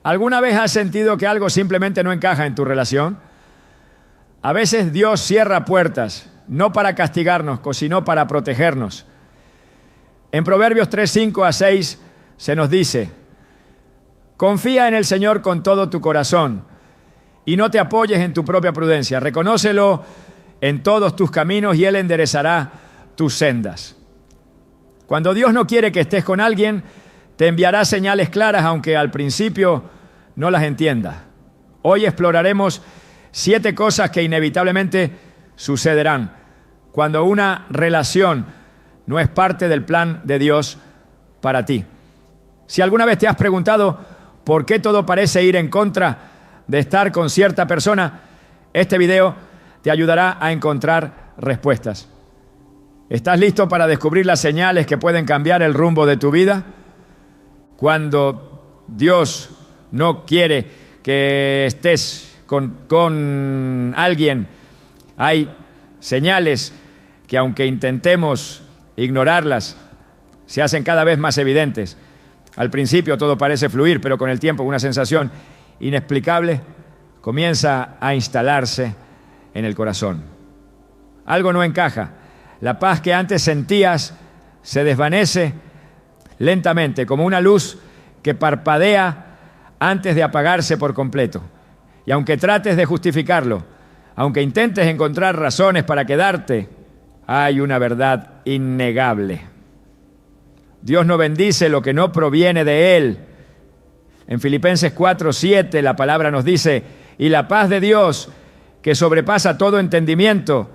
¿Alguna vez has sentido que algo simplemente no encaja en tu relación? A veces Dios cierra puertas, no para castigarnos, sino para protegernos. En Proverbios 3:5-6 se nos dice: confía en el Señor con todo tu corazón y no te apoyes en tu propia prudencia. Reconócelo en todos tus caminos y Él enderezará tus sendas. Cuando Dios no quiere que estés con alguien, te enviará señales claras, aunque al principio no las entiendas. Hoy exploraremos 7 cosas que inevitablemente sucederán cuando una relación no es parte del plan de Dios para ti. Si alguna vez te has preguntado por qué todo parece ir en contra de estar con cierta persona, este video te ayudará a encontrar respuestas. ¿Estás listo para descubrir las señales que pueden cambiar el rumbo de tu vida? Cuando Dios no quiere que estés con alguien, hay señales que, aunque intentemos ignorarlas, se hacen cada vez más evidentes. Al principio todo parece fluir, pero con el tiempo una sensación inexplicable comienza a instalarse en el corazón. Algo no encaja. La paz que antes sentías se desvanece lentamente, como una luz que parpadea antes de apagarse por completo. Y aunque trates de justificarlo, aunque intentes encontrar razones para quedarte, hay una verdad innegable. Dios no bendice lo que no proviene de Él. En Filipenses 4:7 la palabra nos dice: y la paz de Dios, que sobrepasa todo entendimiento,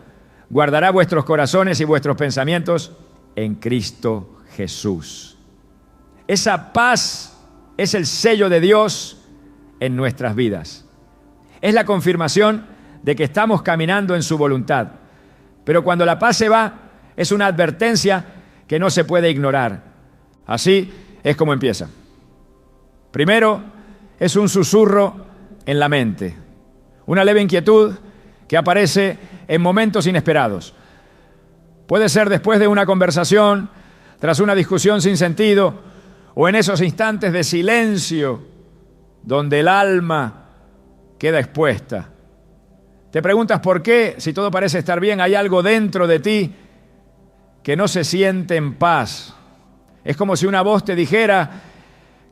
guardará vuestros corazones y vuestros pensamientos en Cristo Jesús. Esa paz es el sello de Dios en nuestras vidas. Es la confirmación de que estamos caminando en su voluntad. Pero cuando la paz se va, es una advertencia que no se puede ignorar. Así es como empieza. Primero, es un susurro en la mente, una leve inquietud que aparece en momentos inesperados. Puede ser después de una conversación, tras una discusión sin sentido, o en esos instantes de silencio donde el alma queda expuesta. Te preguntas por qué, si todo parece estar bien, hay algo dentro de ti que no se siente en paz. Es como si una voz te dijera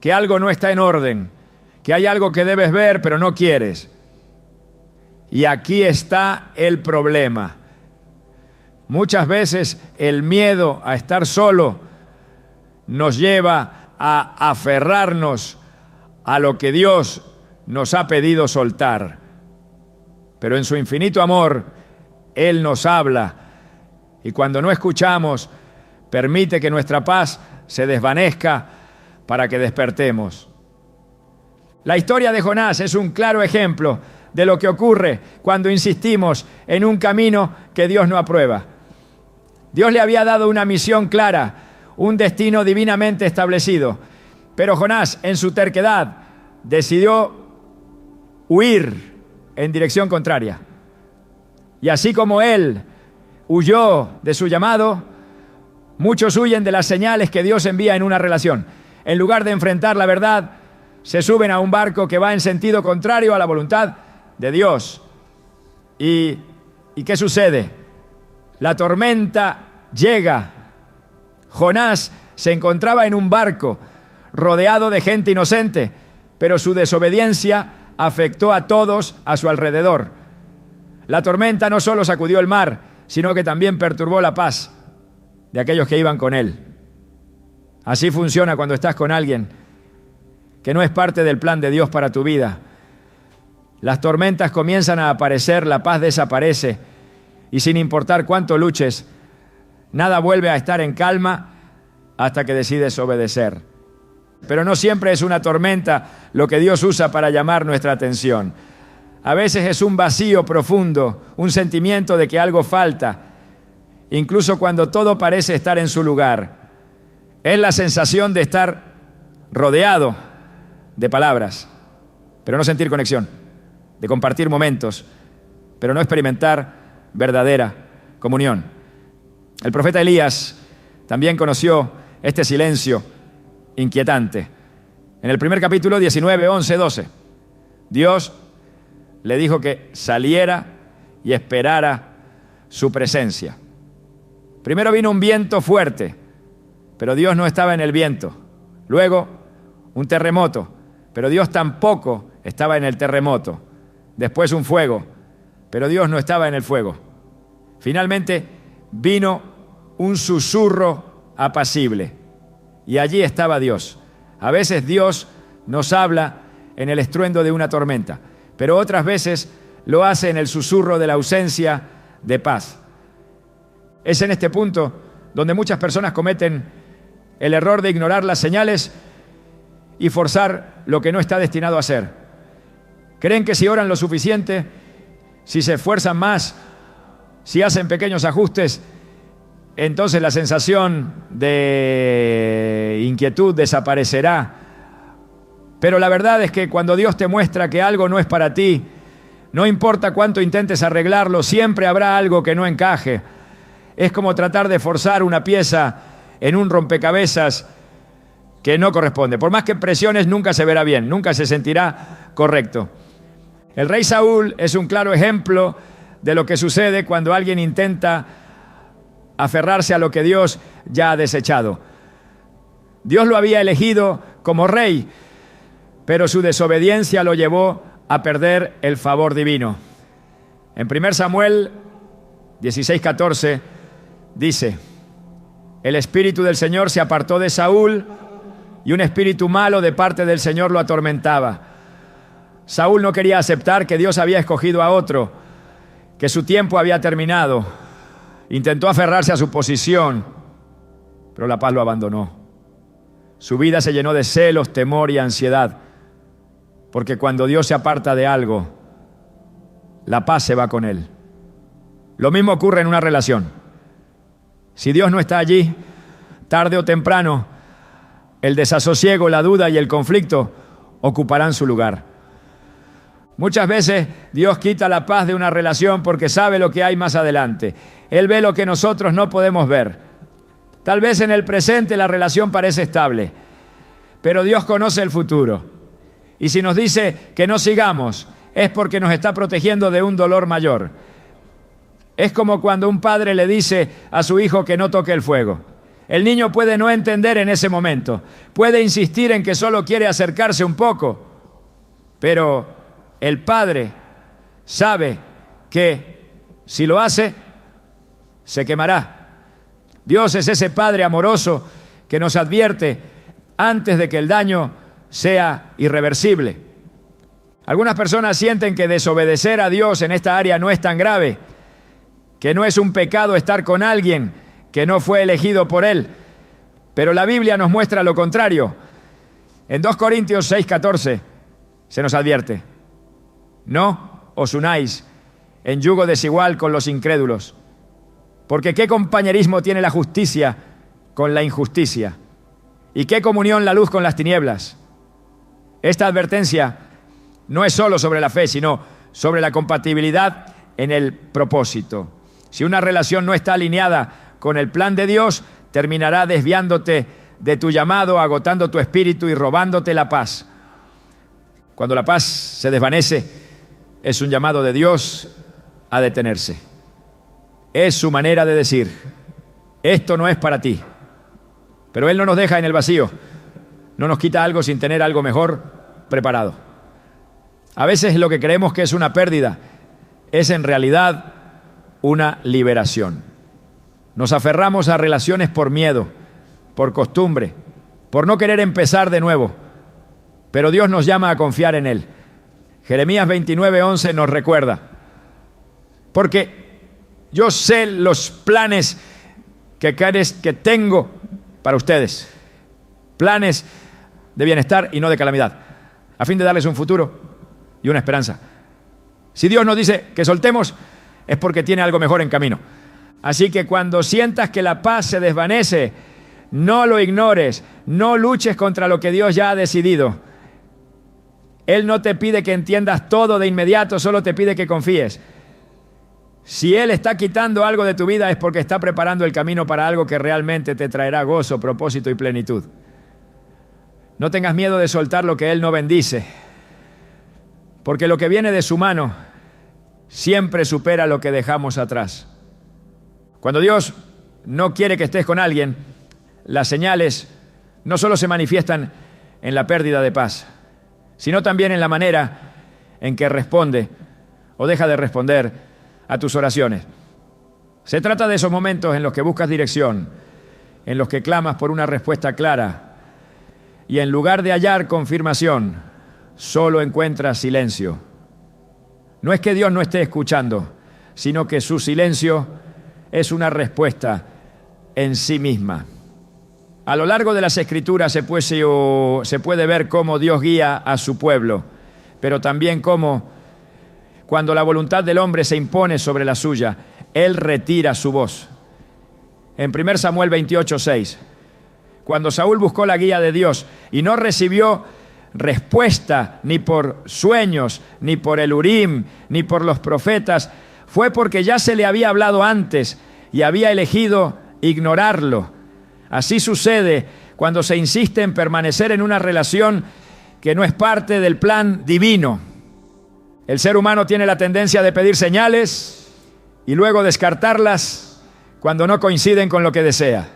que algo no está en orden, que hay algo que debes ver pero no quieres. Y aquí está el problema. Muchas veces el miedo a estar solo nos lleva a aferrarnos a lo que Dios nos ha pedido soltar. Pero en su infinito amor, Él nos habla, y cuando no escuchamos, permite que nuestra paz se desvanezca para que despertemos. La historia de Jonás es un claro ejemplo de lo que ocurre cuando insistimos en un camino que Dios no aprueba. Dios le había dado una misión clara, un destino divinamente establecido, pero Jonás, en su terquedad, decidió huir en dirección contraria. Y así como él huyó de su llamado, muchos huyen de las señales que Dios envía en una relación. En lugar de enfrentar la verdad, se suben a un barco que va en sentido contrario a la voluntad de Dios. ¿Y qué sucede? La tormenta llega. Jonás se encontraba en un barco rodeado de gente inocente, pero su desobediencia afectó a todos a su alrededor. La tormenta no solo sacudió el mar, sino que también perturbó la paz de aquellos que iban con él. Así funciona cuando estás con alguien que no es parte del plan de Dios para tu vida. Las tormentas comienzan a aparecer, la paz desaparece, y sin importar cuánto luches, nada vuelve a estar en calma hasta que decides obedecer. Pero no siempre es una tormenta lo que Dios usa para llamar nuestra atención. A veces es un vacío profundo, un sentimiento de que algo falta, incluso cuando todo parece estar en su lugar. Es la sensación de estar rodeado de palabras, pero no sentir conexión, de compartir momentos, pero no experimentar verdadera comunión. El profeta Elías también conoció este silencio inquietante. En el primer capítulo 19, 11, 12, Dios le dijo que saliera y esperara su presencia. Primero vino un viento fuerte, pero Dios no estaba en el viento. Luego, un terremoto, pero Dios tampoco estaba en el terremoto. Después un fuego, pero Dios no estaba en el fuego. Finalmente vino un susurro apacible y allí estaba Dios. A veces Dios nos habla en el estruendo de una tormenta, pero otras veces lo hace en el susurro de la ausencia de paz. Es en este punto donde muchas personas cometen el error de ignorar las señales y forzar lo que no está destinado a ser. Creen que si oran lo suficiente, si se esfuerzan más, si hacen pequeños ajustes, entonces la sensación de inquietud desaparecerá. Pero la verdad es que cuando Dios te muestra que algo no es para ti, no importa cuánto intentes arreglarlo, siempre habrá algo que no encaje. Es como tratar de forzar una pieza en un rompecabezas que no corresponde. Por más que presiones, nunca se verá bien, nunca se sentirá correcto. El rey Saúl es un claro ejemplo de lo que sucede cuando alguien intenta aferrarse a lo que Dios ya ha desechado. Dios lo había elegido como rey, pero su desobediencia lo llevó a perder el favor divino. En 1 Samuel 16:14 dice: el espíritu del Señor se apartó de Saúl y un espíritu malo de parte del Señor lo atormentaba. Saúl no quería aceptar que Dios había escogido a otro, que su tiempo había terminado. Intentó aferrarse a su posición, pero la paz lo abandonó. Su vida se llenó de celos, temor y ansiedad, porque cuando Dios se aparta de algo, la paz se va con él. Lo mismo ocurre en una relación. Si Dios no está allí, tarde o temprano, el desasosiego, la duda y el conflicto ocuparán su lugar. Muchas veces Dios quita la paz de una relación porque sabe lo que hay más adelante. Él ve lo que nosotros no podemos ver. Tal vez en el presente la relación parece estable, pero Dios conoce el futuro. Y si nos dice que no sigamos, es porque nos está protegiendo de un dolor mayor. Es como cuando un padre le dice a su hijo que no toque el fuego. El niño puede no entender en ese momento, puede insistir en que solo quiere acercarse un poco, pero el padre sabe que si lo hace, se quemará. Dios es ese Padre amoroso que nos advierte antes de que el daño sea irreversible. Algunas personas sienten que desobedecer a Dios en esta área no es tan grave, que no es un pecado estar con alguien que no fue elegido por Él. Pero la Biblia nos muestra lo contrario. En 2 Corintios 6:14 se nos advierte: no os unáis en yugo desigual con los incrédulos, porque ¿qué compañerismo tiene la justicia con la injusticia? ¿Y qué comunión la luz con las tinieblas? Esta advertencia no es solo sobre la fe, sino sobre la compatibilidad en el propósito. Si una relación no está alineada con el plan de Dios, terminará desviándote de tu llamado, agotando tu espíritu y robándote la paz. Cuando la paz se desvanece, es un llamado de Dios a detenerse. Es su manera de decir: esto no es para ti. Pero Él no nos deja en el vacío, no nos quita algo sin tener algo mejor preparado. A veces lo que creemos que es una pérdida es en realidad una liberación. Nos aferramos a relaciones por miedo, por costumbre, por no querer empezar de nuevo, pero Dios nos llama a confiar en Él. Jeremías 29:11 nos recuerda: porque yo sé los planes que tengo para ustedes, planes de bienestar y no de calamidad, a fin de darles un futuro y una esperanza. Si Dios nos dice que soltemos, es porque tiene algo mejor en camino. Así que cuando sientas que la paz se desvanece, no lo ignores, no luches contra lo que Dios ya ha decidido. Él no te pide que entiendas todo de inmediato, solo te pide que confíes. Si Él está quitando algo de tu vida, es porque está preparando el camino para algo que realmente te traerá gozo, propósito y plenitud. No tengas miedo de soltar lo que Él no bendice, porque lo que viene de su mano siempre supera lo que dejamos atrás. Cuando Dios no quiere que estés con alguien, las señales no solo se manifiestan en la pérdida de paz, sino también en la manera en que responde o deja de responder a tus oraciones. Se trata de esos momentos en los que buscas dirección, en los que clamas por una respuesta clara y en lugar de hallar confirmación, solo encuentras silencio. No es que Dios no esté escuchando, sino que su silencio es una respuesta en sí misma. A lo largo de las Escrituras se puede ver cómo Dios guía a su pueblo, pero también cómo, cuando la voluntad del hombre se impone sobre la suya, Él retira su voz. En 1 Samuel 28:6, cuando Saúl buscó la guía de Dios y no recibió respuesta ni por sueños, ni por el Urim, ni por los profetas, fue porque ya se le había hablado antes y había elegido ignorarlo. Así sucede cuando se insiste en permanecer en una relación que no es parte del plan divino. El ser humano tiene la tendencia de pedir señales y luego descartarlas cuando no coinciden con lo que desea.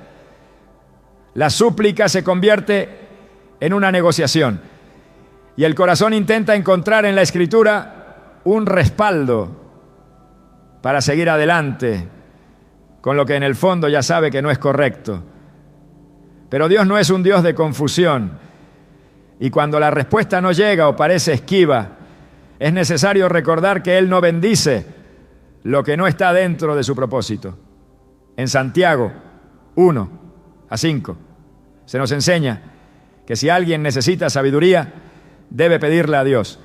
La súplica se convierte en una negociación y el corazón intenta encontrar en la Escritura un respaldo para seguir adelante con lo que en el fondo ya sabe que no es correcto. Pero Dios no es un Dios de confusión, y cuando la respuesta no llega o parece esquiva, es necesario recordar que Él no bendice lo que no está dentro de su propósito. En Santiago 1:5 se nos enseña que si alguien necesita sabiduría, debe pedirla a Dios,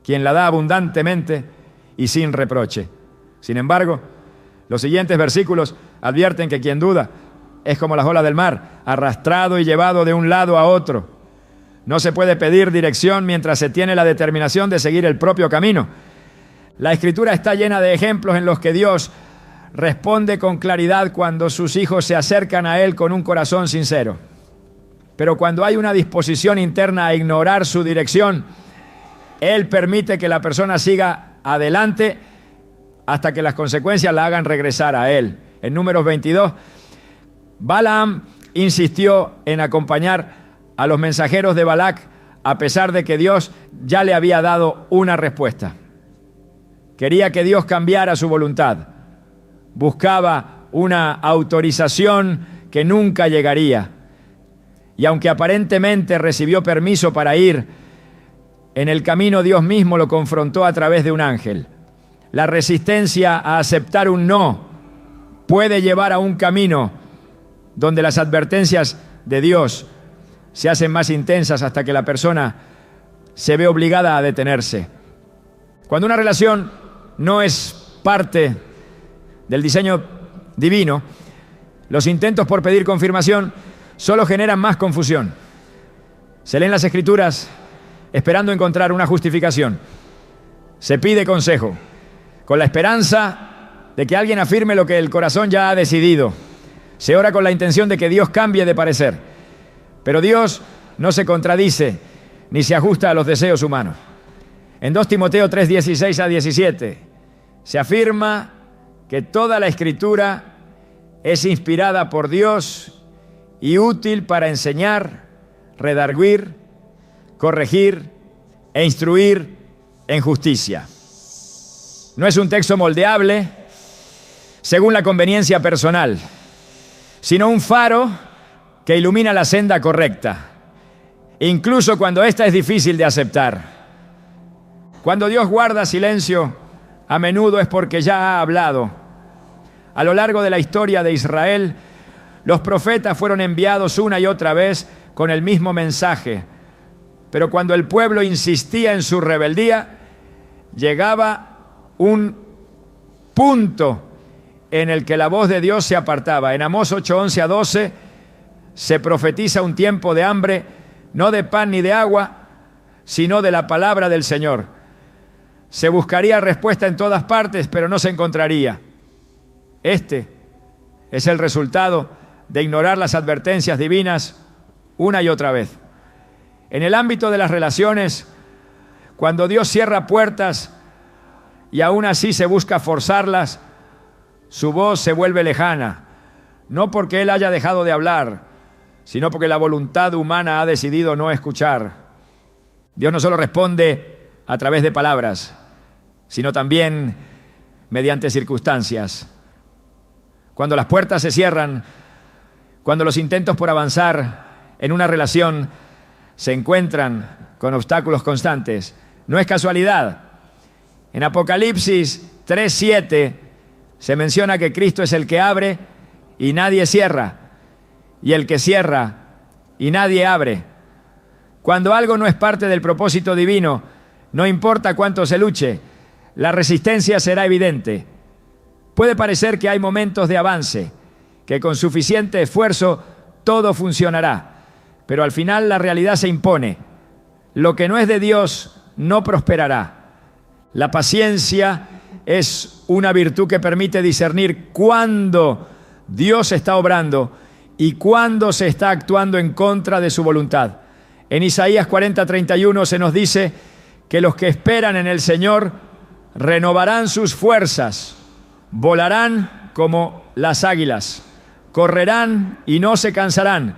quien la da abundantemente y sin reproche. Sin embargo, los siguientes versículos advierten que quien duda es como las olas del mar, arrastrado y llevado de un lado a otro. No se puede pedir dirección mientras se tiene la determinación de seguir el propio camino. La Escritura está llena de ejemplos en los que Dios responde con claridad cuando sus hijos se acercan a Él con un corazón sincero. Pero cuando hay una disposición interna a ignorar su dirección, Él permite que la persona siga adelante hasta que las consecuencias la hagan regresar a Él. En Números 22, Balaam insistió en acompañar a los mensajeros de Balac a pesar de que Dios ya le había dado una respuesta. Quería que Dios cambiara su voluntad. Buscaba una autorización que nunca llegaría. Y aunque aparentemente recibió permiso para ir, en el camino Dios mismo lo confrontó a través de un ángel. La resistencia a aceptar un no puede llevar a un camino donde las advertencias de Dios se hacen más intensas hasta que la persona se ve obligada a detenerse. Cuando una relación no es parte del diseño divino, los intentos por pedir confirmación solo generan más confusión. Se leen las Escrituras esperando encontrar una justificación. Se pide consejo con la esperanza de que alguien afirme lo que el corazón ya ha decidido. Se ora con la intención de que Dios cambie de parecer. Pero Dios no se contradice ni se ajusta a los deseos humanos. En 2 Timoteo 3:16-17 se afirma que toda la Escritura es inspirada por Dios y útil para enseñar, redarguir, corregir e instruir en justicia. No es un texto moldeable según la conveniencia personal, sino un faro que ilumina la senda correcta, incluso cuando ésta es difícil de aceptar. Cuando Dios guarda silencio, a menudo es porque ya ha hablado. A lo largo de la historia de Israel, los profetas fueron enviados una y otra vez con el mismo mensaje, pero cuando el pueblo insistía en su rebeldía, llegaba un punto en el que la voz de Dios se apartaba. En Amós 8:11-12 se profetiza un tiempo de hambre, no de pan ni de agua, sino de la palabra del Señor. Se buscaría respuesta en todas partes, pero no se encontraría. Este es el resultado de ignorar las advertencias divinas una y otra vez. En el ámbito de las relaciones, cuando Dios cierra puertas y aún así se busca forzarlas, su voz se vuelve lejana, no porque Él haya dejado de hablar, sino porque la voluntad humana ha decidido no escuchar. Dios no solo responde a través de palabras, sino también mediante circunstancias. Cuando las puertas se cierran, cuando los intentos por avanzar en una relación se encuentran con obstáculos constantes, no es casualidad. En Apocalipsis 3:7 se menciona que Cristo es el que abre y nadie cierra, y el que cierra y nadie abre. Cuando algo no es parte del propósito divino, no importa cuánto se luche, la resistencia será evidente. Puede parecer que hay momentos de avance, que con suficiente esfuerzo todo funcionará, pero al final la realidad se impone. Lo que no es de Dios no prosperará. La paciencia es una virtud que permite discernir cuándo Dios está obrando y cuándo se está actuando en contra de su voluntad. En Isaías 40:31 se nos dice que los que esperan en el Señor renovarán sus fuerzas, volarán como las águilas, correrán y no se cansarán,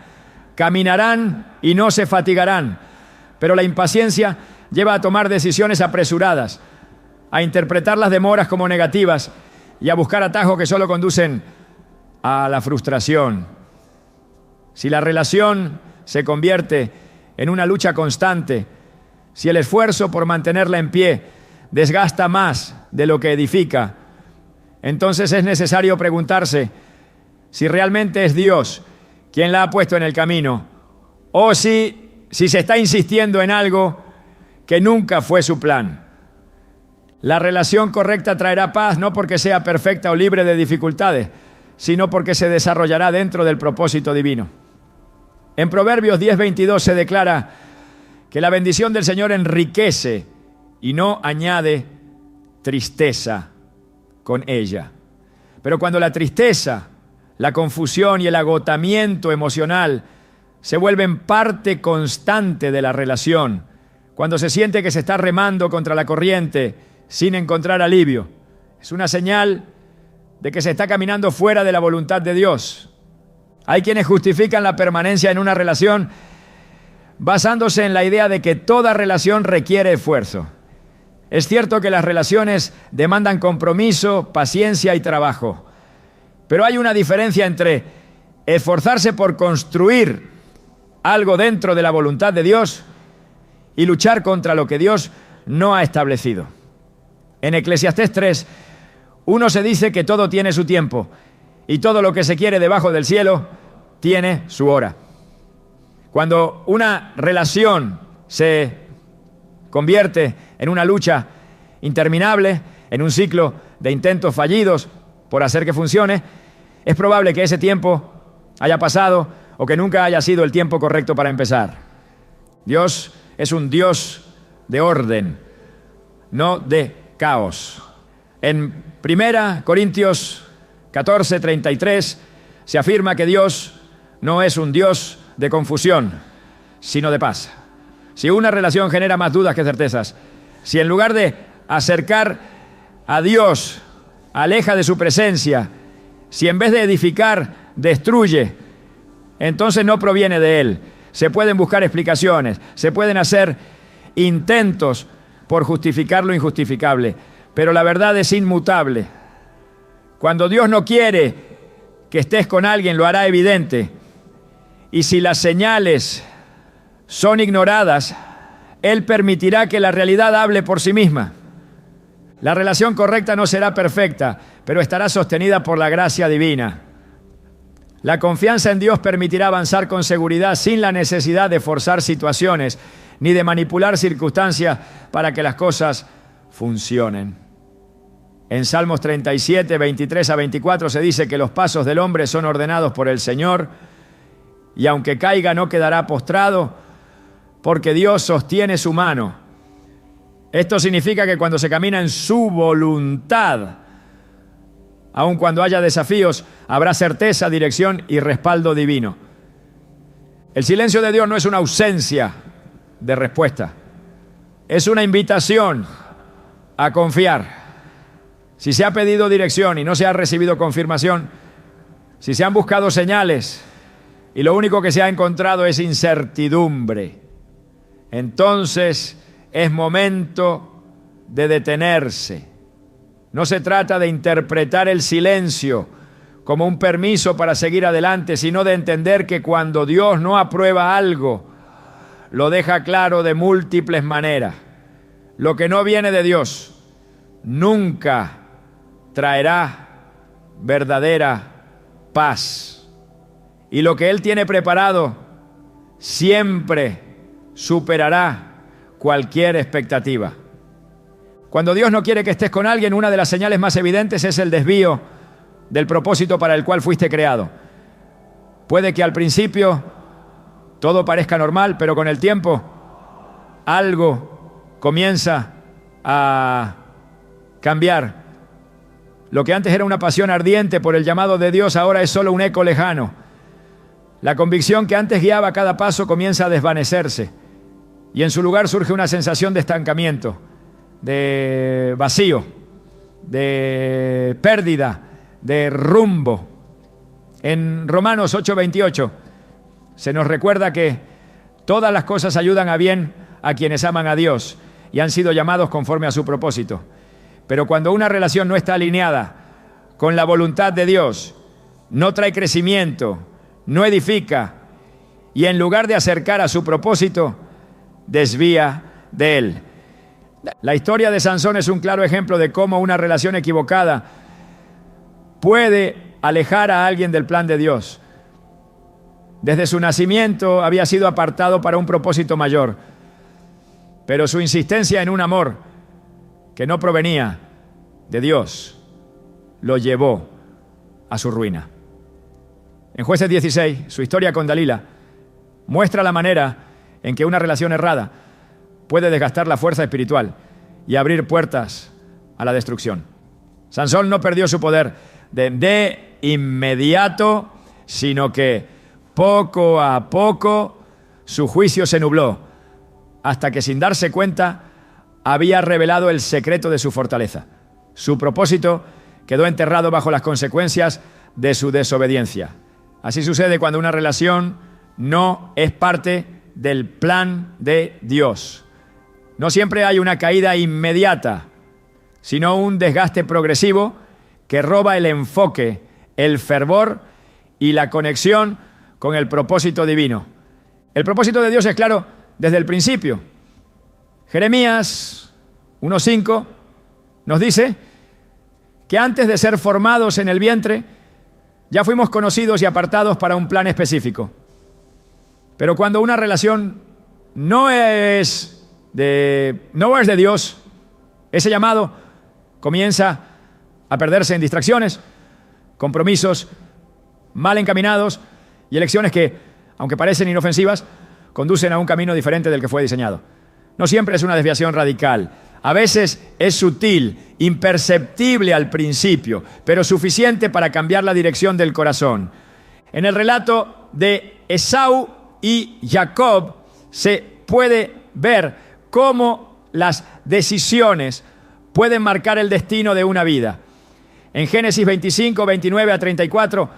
caminarán y no se fatigarán. Pero la impaciencia lleva a tomar decisiones apresuradas, a interpretar las demoras como negativas y a buscar atajos que solo conducen a la frustración. Si la relación se convierte en una lucha constante, si el esfuerzo por mantenerla en pie desgasta más de lo que edifica, entonces es necesario preguntarse si realmente es Dios quien la ha puesto en el camino o si se está insistiendo en algo que nunca fue su plan. La relación correcta traerá paz no porque sea perfecta o libre de dificultades, sino porque se desarrollará dentro del propósito divino. En Proverbios 10:22 se declara que la bendición del Señor enriquece y no añade tristeza con ella. Pero cuando la tristeza, la confusión y el agotamiento emocional se vuelven parte constante de la relación, cuando se siente que se está remando contra la corriente sin encontrar alivio, es una señal de que se está caminando fuera de la voluntad de Dios. Hay quienes justifican la permanencia en una relación basándose en la idea de que toda relación requiere esfuerzo. Es cierto que las relaciones demandan compromiso, paciencia y trabajo, pero hay una diferencia entre esforzarse por construir algo dentro de la voluntad de Dios y luchar contra lo que Dios no ha establecido. En Eclesiastés 3, uno se dice que todo tiene su tiempo y todo lo que se quiere debajo del cielo tiene su hora. Cuando una relación se convierte en una lucha interminable, en un ciclo de intentos fallidos por hacer que funcione, es probable que ese tiempo haya pasado o que nunca haya sido el tiempo correcto para empezar. Dios es un Dios de orden, no de caos. En 1 Corintios 14:33 se afirma que Dios no es un Dios de confusión, sino de paz. Si una relación genera más dudas que certezas, si en lugar de acercar a Dios, aleja de su presencia, si en vez de edificar, destruye, entonces no proviene de Él. Se pueden buscar explicaciones, se pueden hacer intentos por justificar lo injustificable, pero la verdad es inmutable. Cuando Dios no quiere que estés con alguien, lo hará evidente. Y si las señales son ignoradas, Él permitirá que la realidad hable por sí misma. La relación correcta no será perfecta, pero estará sostenida por la gracia divina. La confianza en Dios permitirá avanzar con seguridad sin la necesidad de forzar situaciones ni de manipular circunstancias para que las cosas funcionen. En Salmos 37, 23 a 24 se dice que los pasos del hombre son ordenados por el Señor y aunque caiga no quedará postrado porque Dios sostiene su mano. Esto significa que cuando se camina en su voluntad, aun cuando haya desafíos, habrá certeza, dirección y respaldo divino. El silencio de Dios no es una ausencia, de respuesta. Es una invitación a confiar. Si se ha pedido dirección y no se ha recibido confirmación, si se han buscado señales y lo único que se ha encontrado es incertidumbre, entonces es momento de detenerse. No se trata de interpretar el silencio como un permiso para seguir adelante, sino de entender que cuando Dios no aprueba algo, lo deja claro de múltiples maneras. Lo que no viene de Dios nunca traerá verdadera paz. Y lo que Él tiene preparado siempre superará cualquier expectativa. Cuando Dios no quiere que estés con alguien, una de las señales más evidentes es el desvío del propósito para el cual fuiste creado. Puede que al principio todo parezca normal, pero con el tiempo algo comienza a cambiar. Lo que antes era una pasión ardiente por el llamado de Dios ahora es solo un eco lejano. La convicción que antes guiaba cada paso comienza a desvanecerse y en su lugar surge una sensación de estancamiento, de vacío, de pérdida, de rumbo. En Romanos 8:28 se nos recuerda que todas las cosas ayudan a bien a quienes aman a Dios y han sido llamados conforme a su propósito. Pero cuando una relación no está alineada con la voluntad de Dios, no trae crecimiento, no edifica y en lugar de acercar a su propósito, desvía de él. La historia de Sansón es un claro ejemplo de cómo una relación equivocada puede alejar a alguien del plan de Dios. Desde su nacimiento había sido apartado para un propósito mayor, pero su insistencia en un amor que no provenía de Dios lo llevó a su ruina. En Jueces 16, su historia con Dalila muestra la manera en que una relación errada puede desgastar la fuerza espiritual y abrir puertas a la destrucción. Sansón no perdió su poder de inmediato, sino que poco a poco su juicio se nubló, hasta que sin darse cuenta había revelado el secreto de su fortaleza. Su propósito quedó enterrado bajo las consecuencias de su desobediencia. Así sucede cuando una relación no es parte del plan de Dios. No siempre hay una caída inmediata, sino un desgaste progresivo que roba el enfoque, el fervor y la conexión con el propósito divino. El propósito de Dios es claro desde el principio. Jeremías 1:5 nos dice que antes de ser formados en el vientre, ya fuimos conocidos y apartados para un plan específico. Pero cuando una relación no es de Dios, ese llamado comienza a perderse en distracciones, compromisos mal encaminados y elecciones que, aunque parecen inofensivas, conducen a un camino diferente del que fue diseñado. No siempre es una desviación radical. A veces es sutil, imperceptible al principio, pero suficiente para cambiar la dirección del corazón. En el relato de Esaú y Jacob se puede ver cómo las decisiones pueden marcar el destino de una vida. En Génesis 25, 29 a 34,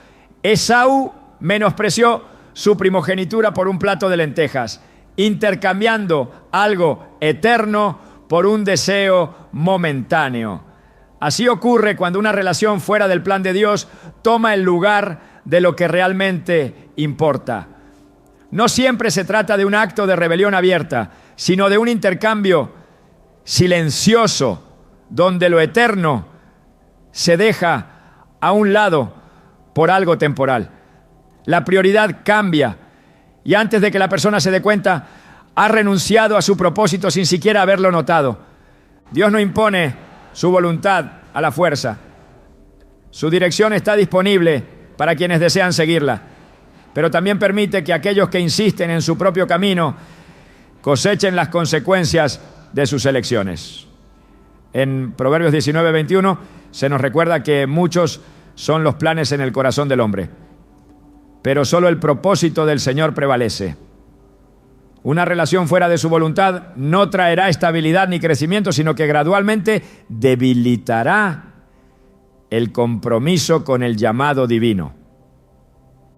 Esaú menospreció su primogenitura por un plato de lentejas, intercambiando algo eterno por un deseo momentáneo. Así ocurre cuando una relación fuera del plan de Dios toma el lugar de lo que realmente importa. No siempre se trata de un acto de rebelión abierta, sino de un intercambio silencioso, donde lo eterno se deja a un lado por algo temporal. La prioridad cambia y antes de que la persona se dé cuenta, ha renunciado a su propósito sin siquiera haberlo notado. Dios no impone su voluntad a la fuerza. Su dirección está disponible para quienes desean seguirla, pero también permite que aquellos que insisten en su propio camino cosechen las consecuencias de sus elecciones. En Proverbios 19, 21 se nos recuerda que muchos son los planes en el corazón del hombre, pero solo el propósito del Señor prevalece. Una relación fuera de su voluntad no traerá estabilidad ni crecimiento, sino que gradualmente debilitará el compromiso con el llamado divino.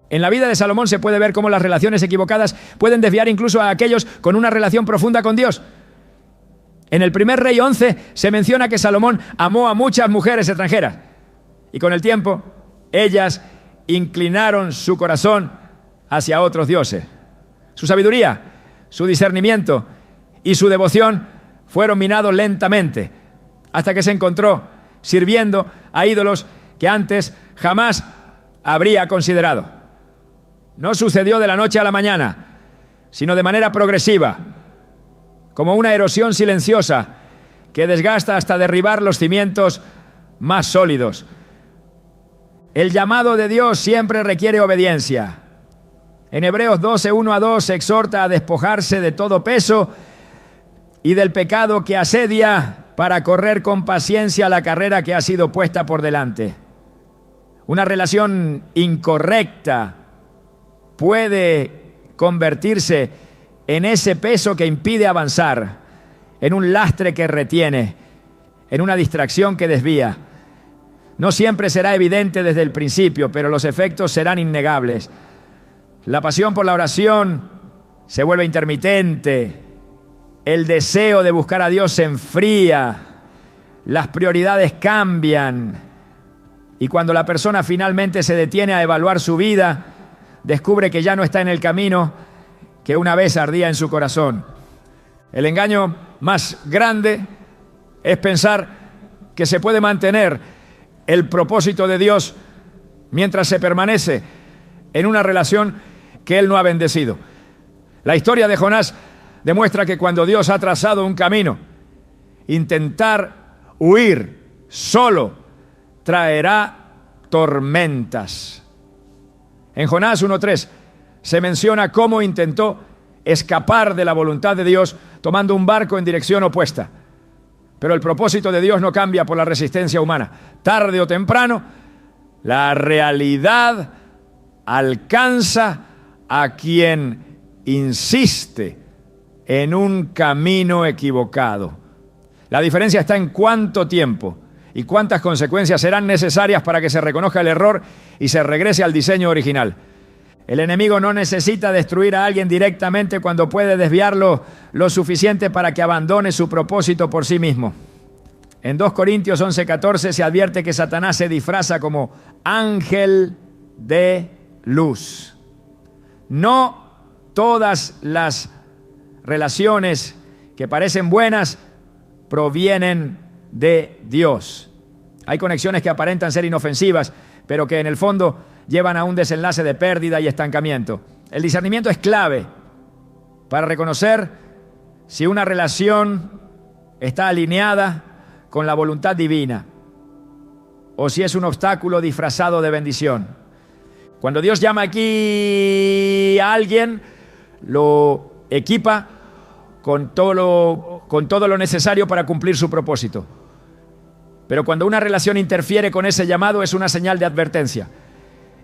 En la vida de Salomón se puede ver cómo las relaciones equivocadas pueden desviar incluso a aquellos con una relación profunda con Dios. En el primer Rey 11 se menciona que Salomón amó a muchas mujeres extranjeras y con el tiempo ellas inclinaron su corazón hacia otros dioses. Su sabiduría, su discernimiento y su devoción fueron minados lentamente hasta que se encontró sirviendo a ídolos que antes jamás habría considerado. No sucedió de la noche a la mañana, sino de manera progresiva, como una erosión silenciosa que desgasta hasta derribar los cimientos más sólidos. El llamado de Dios siempre requiere obediencia. En Hebreos 12, 1-2 se exhorta a despojarse de todo peso y del pecado que asedia para correr con paciencia la carrera que ha sido puesta por delante. Una relación incorrecta puede convertirse en ese peso que impide avanzar, en un lastre que retiene, en una distracción que desvía. No siempre será evidente desde el principio, pero los efectos serán innegables. La pasión por la oración se vuelve intermitente, el deseo de buscar a Dios se enfría, las prioridades cambian, y cuando la persona finalmente se detiene a evaluar su vida, descubre que ya no está en el camino que una vez ardía en su corazón. El engaño más grande es pensar que se puede mantener el propósito de Dios mientras se permanece en una relación que Él no ha bendecido. La historia de Jonás demuestra que cuando Dios ha trazado un camino, intentar huir solo traerá tormentas. En Jonás 1:3 se menciona cómo intentó escapar de la voluntad de Dios tomando un barco en dirección opuesta. Pero el propósito de Dios no cambia por la resistencia humana. Tarde o temprano, la realidad alcanza a quien insiste en un camino equivocado. La diferencia está en cuánto tiempo y cuántas consecuencias serán necesarias para que se reconozca el error y se regrese al diseño original. El enemigo no necesita destruir a alguien directamente cuando puede desviarlo lo suficiente para que abandone su propósito por sí mismo. En 2 Corintios 11:14 se advierte que Satanás se disfraza como ángel de luz. No todas las relaciones que parecen buenas provienen de Dios. Hay conexiones que aparentan ser inofensivas, pero que en el fondo llevan a un desenlace de pérdida y estancamiento. El discernimiento es clave para reconocer si una relación está alineada con la voluntad divina o si es un obstáculo disfrazado de bendición. Cuando Dios llama aquí a alguien, lo equipa con todo lo necesario para cumplir su propósito. Pero cuando una relación interfiere con ese llamado, es una señal de advertencia.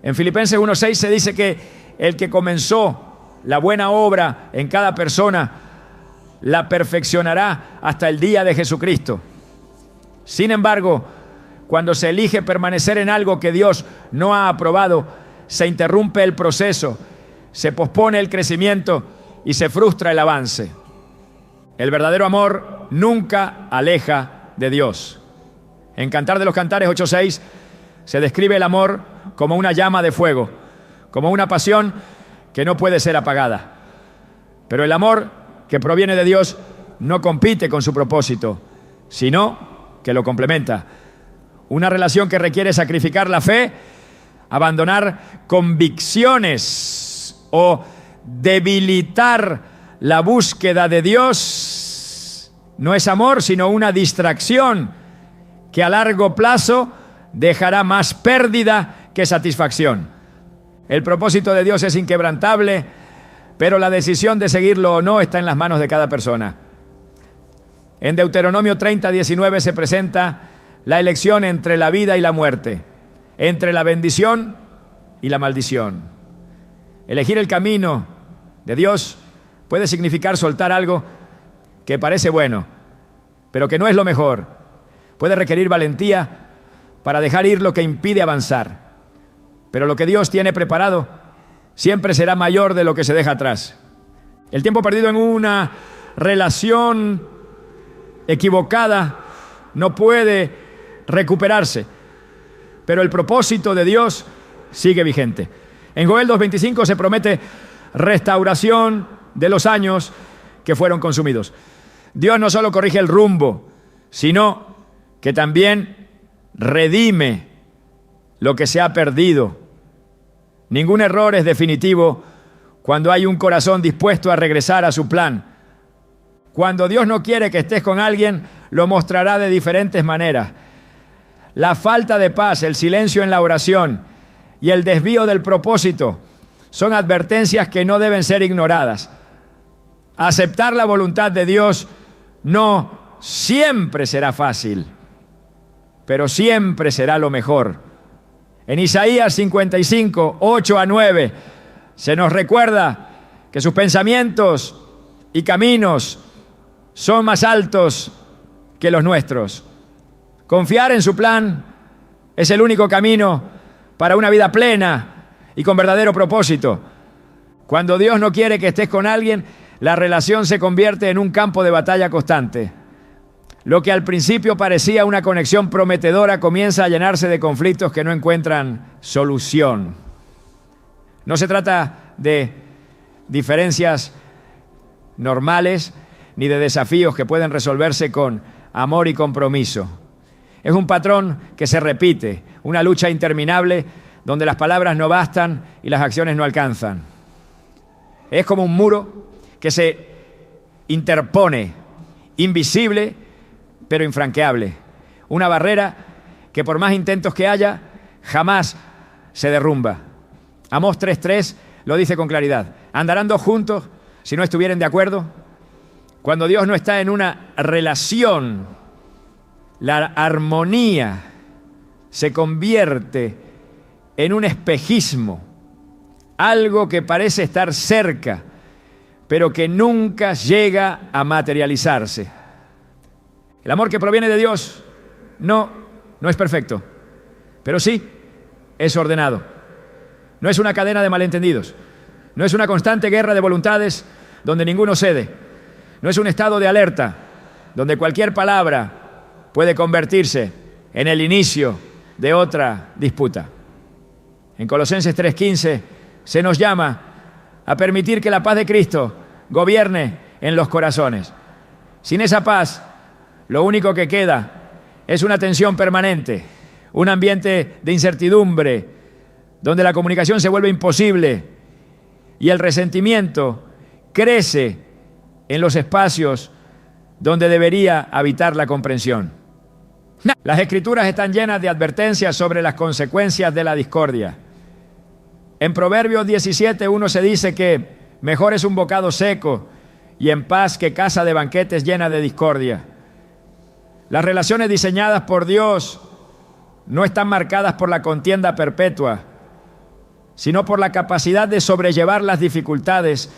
En Filipenses 1:6 se dice que el que comenzó la buena obra en cada persona la perfeccionará hasta el día de Jesucristo. Sin embargo, cuando se elige permanecer en algo que Dios no ha aprobado, se interrumpe el proceso, se pospone el crecimiento y se frustra el avance. El verdadero amor nunca aleja de Dios. En Cantar de los Cantares 8:6 se describe el amor como una llama de fuego, como una pasión que no puede ser apagada. Pero el amor que proviene de Dios no compite con su propósito, sino que lo complementa. Una relación que requiere sacrificar la fe, abandonar convicciones o debilitar la búsqueda de Dios no es amor, sino una distracción que a largo plazo dejará más pérdida que satisfacción. El propósito de Dios es inquebrantable, pero la decisión de seguirlo o no está en las manos de cada persona. En Deuteronomio 30:19 se presenta la elección entre la vida y la muerte, entre la bendición y la maldición. Elegir el camino de Dios puede significar soltar algo que parece bueno, pero que no es lo mejor. Puede requerir valentía para dejar ir lo que impide avanzar. Pero lo que Dios tiene preparado siempre será mayor de lo que se deja atrás. El tiempo perdido en una relación equivocada no puede recuperarse, pero el propósito de Dios sigue vigente. En Joel 2:25 se promete restauración de los años que fueron consumidos. Dios no solo corrige el rumbo, sino que también redime lo que se ha perdido. Ningún error es definitivo cuando hay un corazón dispuesto a regresar a su plan. Cuando Dios no quiere que estés con alguien, lo mostrará de diferentes maneras. La falta de paz, el silencio en la oración y el desvío del propósito son advertencias que no deben ser ignoradas. Aceptar la voluntad de Dios no siempre será fácil, pero siempre será lo mejor. En Isaías 55, 8-9, se nos recuerda que sus pensamientos y caminos son más altos que los nuestros. Confiar en su plan es el único camino para una vida plena y con verdadero propósito. Cuando Dios no quiere que estés con alguien, la relación se convierte en un campo de batalla constante. Lo que al principio parecía una conexión prometedora comienza a llenarse de conflictos que no encuentran solución. No se trata de diferencias normales ni de desafíos que pueden resolverse con amor y compromiso. Es un patrón que se repite, una lucha interminable donde las palabras no bastan y las acciones no alcanzan. Es como un muro que se interpone, invisible pero infranqueable. Una barrera que por más intentos que haya, jamás se derrumba. Amós 3:3 lo dice con claridad. ¿Andarán dos juntos si no estuvieren de acuerdo? Cuando Dios no está en una relación, la armonía se convierte en un espejismo, algo que parece estar cerca, pero que nunca llega a materializarse. El amor que proviene de Dios no es perfecto, pero sí es ordenado. No es una cadena de malentendidos, no es una constante guerra de voluntades donde ninguno cede, no es un estado de alerta donde cualquier palabra puede convertirse en el inicio de otra disputa. En Colosenses 3:15 se nos llama a permitir que la paz de Cristo gobierne en los corazones. Sin esa paz, lo único que queda es una tensión permanente, un ambiente de incertidumbre, donde la comunicación se vuelve imposible y el resentimiento crece en los espacios donde debería habitar la comprensión. Las Escrituras están llenas de advertencias sobre las consecuencias de la discordia. En Proverbios 17:1 se dice que mejor es un bocado seco y en paz que casa de banquetes llena de discordia. Las relaciones diseñadas por Dios no están marcadas por la contienda perpetua, sino por la capacidad de sobrellevar las dificultades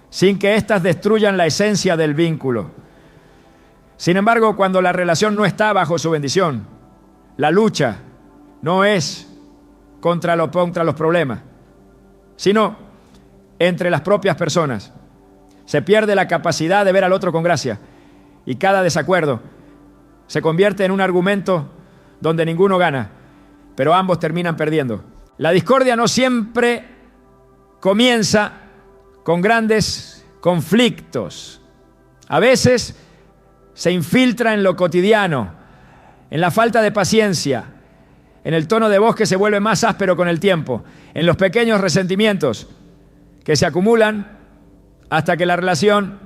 sin que éstas destruyan la esencia del vínculo. Sin embargo, cuando la relación no está bajo su bendición, la lucha no es contra los problemas, sino entre las propias personas. Se pierde la capacidad de ver al otro con gracia y cada desacuerdo se convierte en un argumento donde ninguno gana, pero ambos terminan perdiendo. La discordia no siempre comienza con grandes conflictos. A veces se infiltra en lo cotidiano, en la falta de paciencia, en el tono de voz que se vuelve más áspero con el tiempo, en los pequeños resentimientos que se acumulan hasta que la relación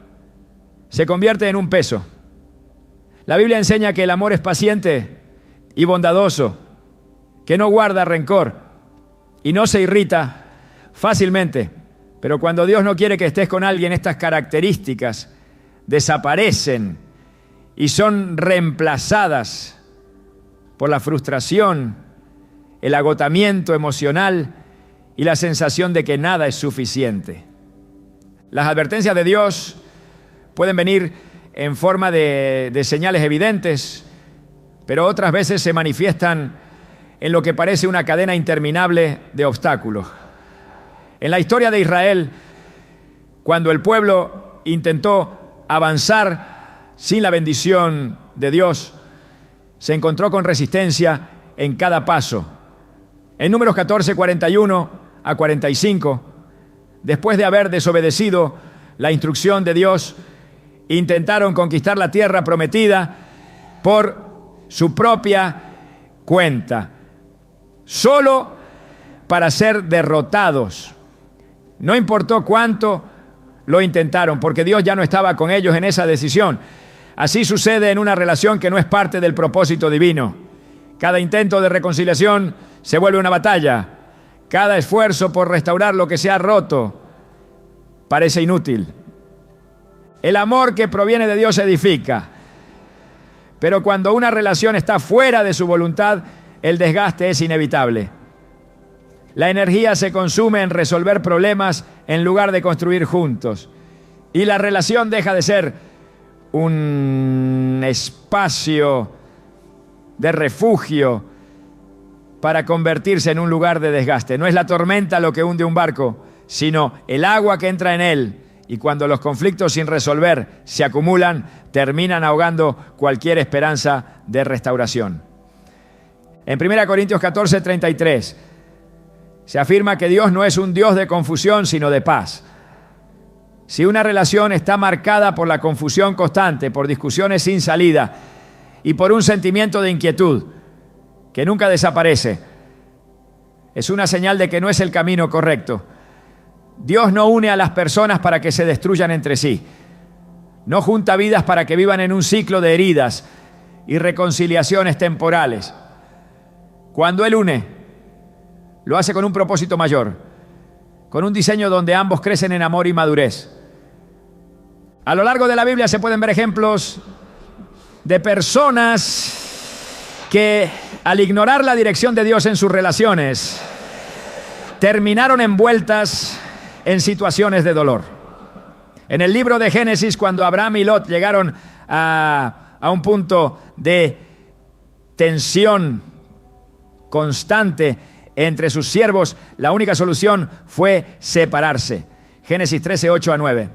se convierte en un peso. La Biblia enseña que el amor es paciente y bondadoso, que no guarda rencor y no se irrita fácilmente. Pero cuando Dios no quiere que estés con alguien, estas características desaparecen y son reemplazadas por la frustración, el agotamiento emocional y la sensación de que nada es suficiente. Las advertencias de Dios pueden venir en forma de señales evidentes, pero otras veces se manifiestan en lo que parece una cadena interminable de obstáculos. En la historia de Israel, cuando el pueblo intentó avanzar sin la bendición de Dios, se encontró con resistencia en cada paso. En Números 14, 41 a 45, después de haber desobedecido la instrucción de Dios, intentaron conquistar la tierra prometida por su propia cuenta, solo para ser derrotados. No importó cuánto lo intentaron, porque Dios ya no estaba con ellos en esa decisión. Así sucede en una relación que no es parte del propósito divino. Cada intento de reconciliación se vuelve una batalla. Cada esfuerzo por restaurar lo que se ha roto parece inútil. El amor que proviene de Dios edifica, pero cuando una relación está fuera de su voluntad, el desgaste es inevitable. La energía se consume en resolver problemas en lugar de construir juntos. Y la relación deja de ser un espacio de refugio para convertirse en un lugar de desgaste. No es la tormenta lo que hunde un barco, sino el agua que entra en él. Y cuando los conflictos sin resolver se acumulan, terminan ahogando cualquier esperanza de restauración. En 1 Corintios 14, 33, se afirma que Dios no es un Dios de confusión, sino de paz. Si una relación está marcada por la confusión constante, por discusiones sin salida y por un sentimiento de inquietud que nunca desaparece, es una señal de que no es el camino correcto. Dios no une a las personas para que se destruyan entre sí. No junta vidas para que vivan en un ciclo de heridas y reconciliaciones temporales. Cuando Él une, lo hace con un propósito mayor, con un diseño donde ambos crecen en amor y madurez. A lo largo de la Biblia se pueden ver ejemplos de personas que, al ignorar la dirección de Dios en sus relaciones, terminaron envueltas en situaciones de dolor. En el libro de Génesis, cuando Abraham y Lot llegaron a un punto de tensión constante entre sus siervos, la única solución fue separarse. Génesis 13, 8 a 9.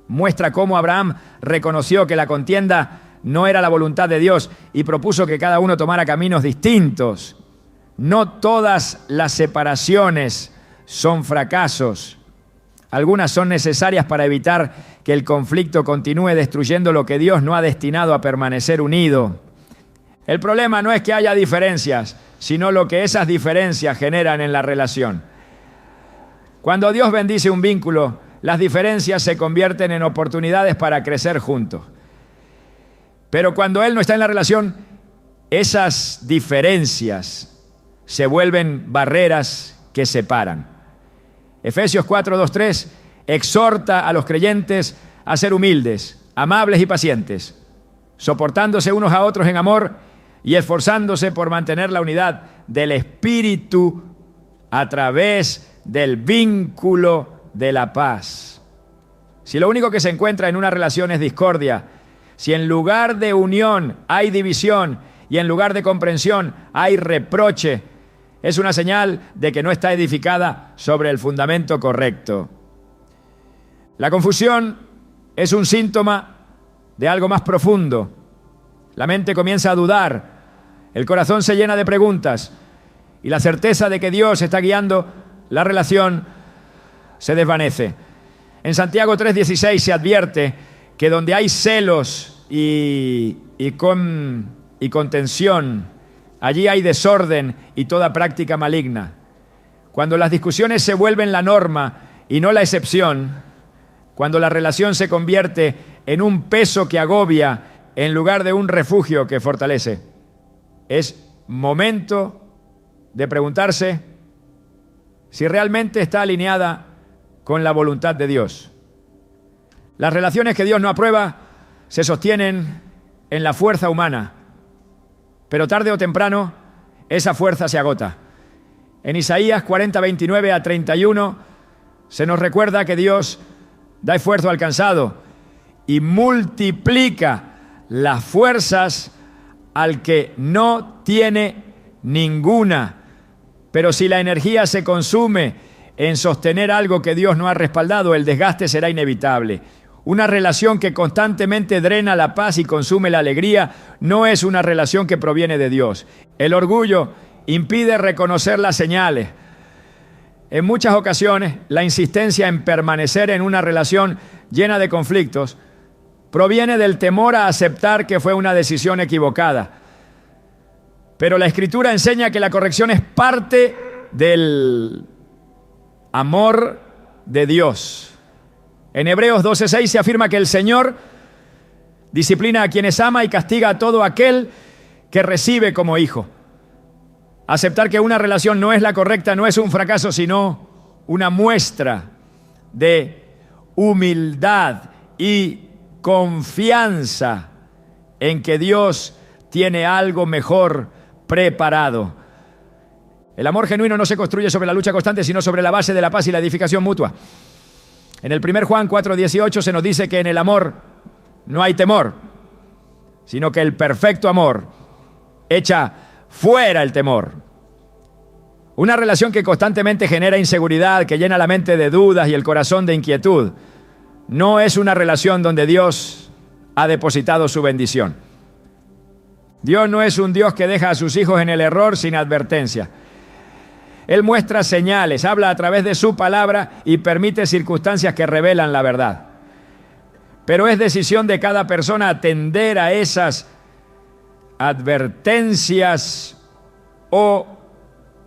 Muestra cómo Abraham reconoció que la contienda no era la voluntad de Dios y propuso que cada uno tomara caminos distintos. No todas las separaciones son fracasos. Algunas son necesarias para evitar que el conflicto continúe destruyendo lo que Dios no ha destinado a permanecer unido. El problema no es que haya diferencias, sino lo que esas diferencias generan en la relación. Cuando Dios bendice un vínculo, las diferencias se convierten en oportunidades para crecer juntos. Pero cuando Él no está en la relación, esas diferencias se vuelven barreras que separan. Efesios 4, 2, 3 exhorta a los creyentes a ser humildes, amables y pacientes, soportándose unos a otros en amor y esforzándose por mantener la unidad del Espíritu a través del vínculo de la paz. Si lo único que se encuentra en una relación es discordia, si en lugar de unión hay división y en lugar de comprensión hay reproche, es una señal de que no está edificada sobre el fundamento correcto. La confusión es un síntoma de algo más profundo. La mente comienza a dudar, el corazón se llena de preguntas y la certeza de que Dios está guiando la relación se desvanece. En Santiago 3:16 se advierte que donde hay celos y contención, allí hay desorden y toda práctica maligna. Cuando las discusiones se vuelven la norma y no la excepción, cuando la relación se convierte en un peso que agobia en lugar de un refugio que fortalece, es momento de preguntarse si realmente está alineada con la voluntad de Dios. Las relaciones que Dios no aprueba se sostienen en la fuerza humana, pero tarde o temprano esa fuerza se agota. En Isaías 40, 29 a 31 se nos recuerda que Dios da esfuerzo al cansado y multiplica las fuerzas al que no tiene ninguna. Pero si la energía se consume en sostener algo que Dios no ha respaldado, el desgaste será inevitable. Una relación que constantemente drena la paz y consume la alegría no es una relación que proviene de Dios. El orgullo impide reconocer las señales. En muchas ocasiones, la insistencia en permanecer en una relación llena de conflictos proviene del temor a aceptar que fue una decisión equivocada. Pero la Escritura enseña que la corrección es parte del amor de Dios. En Hebreos 12:6 se afirma que el Señor disciplina a quienes ama y castiga a todo aquel que recibe como hijo. Aceptar que una relación no es la correcta no es un fracaso, sino una muestra de humildad y confianza en que Dios tiene algo mejor preparado. El amor genuino no se construye sobre la lucha constante, sino sobre la base de la paz y la edificación mutua. En el 1 Juan 4:18 se nos dice que en el amor no hay temor, sino que el perfecto amor echa fuera el temor. Una relación que constantemente genera inseguridad, que llena la mente de dudas y el corazón de inquietud, no es una relación donde Dios ha depositado su bendición. Dios no es un Dios que deja a sus hijos en el error sin advertencia. Él muestra señales, habla a través de su palabra y permite circunstancias que revelan la verdad. Pero es decisión de cada persona atender a esas advertencias o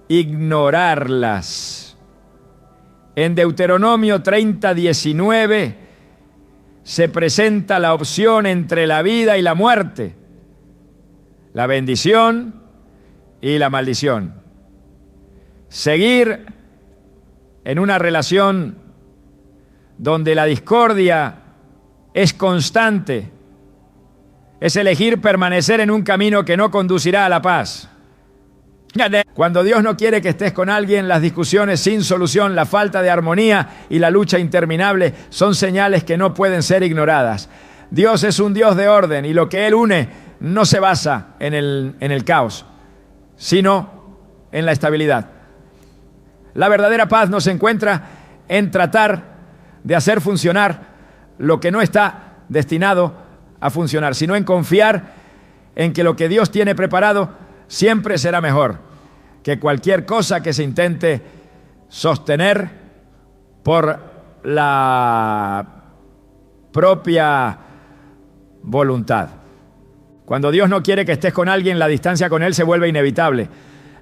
ignorarlas. En Deuteronomio 30:19 se presenta la opción entre la vida y la muerte, la bendición y la maldición. Seguir en una relación donde la discordia es constante es elegir permanecer en un camino que no conducirá a la paz. Cuando Dios no quiere que estés con alguien, las discusiones sin solución, la falta de armonía y la lucha interminable son señales que no pueden ser ignoradas. Dios es un Dios de orden y lo que Él une no se basa en el caos, sino en la estabilidad. La verdadera paz no se encuentra en tratar de hacer funcionar lo que no está destinado a funcionar, sino en confiar en que lo que Dios tiene preparado siempre será mejor que cualquier cosa que se intente sostener por la propia voluntad. Cuando Dios no quiere que estés con alguien, la distancia con Él se vuelve inevitable.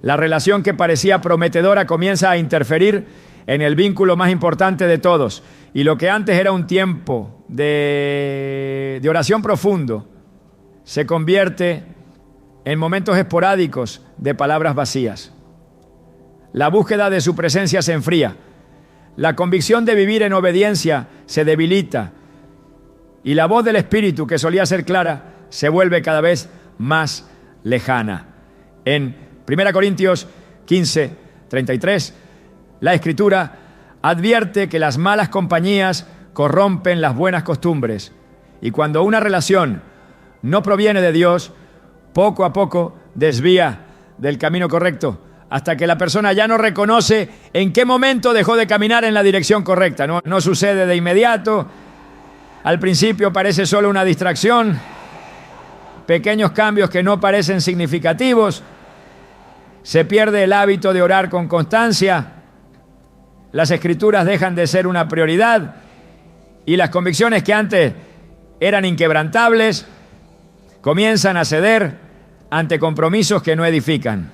La relación que parecía prometedora comienza a interferir en el vínculo más importante de todos. Y lo que antes era un tiempo de oración profundo se convierte en momentos esporádicos de palabras vacías. La búsqueda de su presencia se enfría. La convicción de vivir en obediencia se debilita. Y la voz del Espíritu, que solía ser clara, se vuelve cada vez más lejana. En 1 Corintios 15:33, la Escritura advierte que las malas compañías corrompen las buenas costumbres. Y cuando una relación no proviene de Dios, poco a poco desvía del camino correcto, hasta que la persona ya no reconoce en qué momento dejó de caminar en la dirección correcta. No sucede de inmediato. Al principio parece solo una distracción, pequeños cambios que no parecen significativos. Se pierde el hábito de orar con constancia. Las Escrituras dejan de ser una prioridad y las convicciones que antes eran inquebrantables comienzan a ceder ante compromisos que no edifican.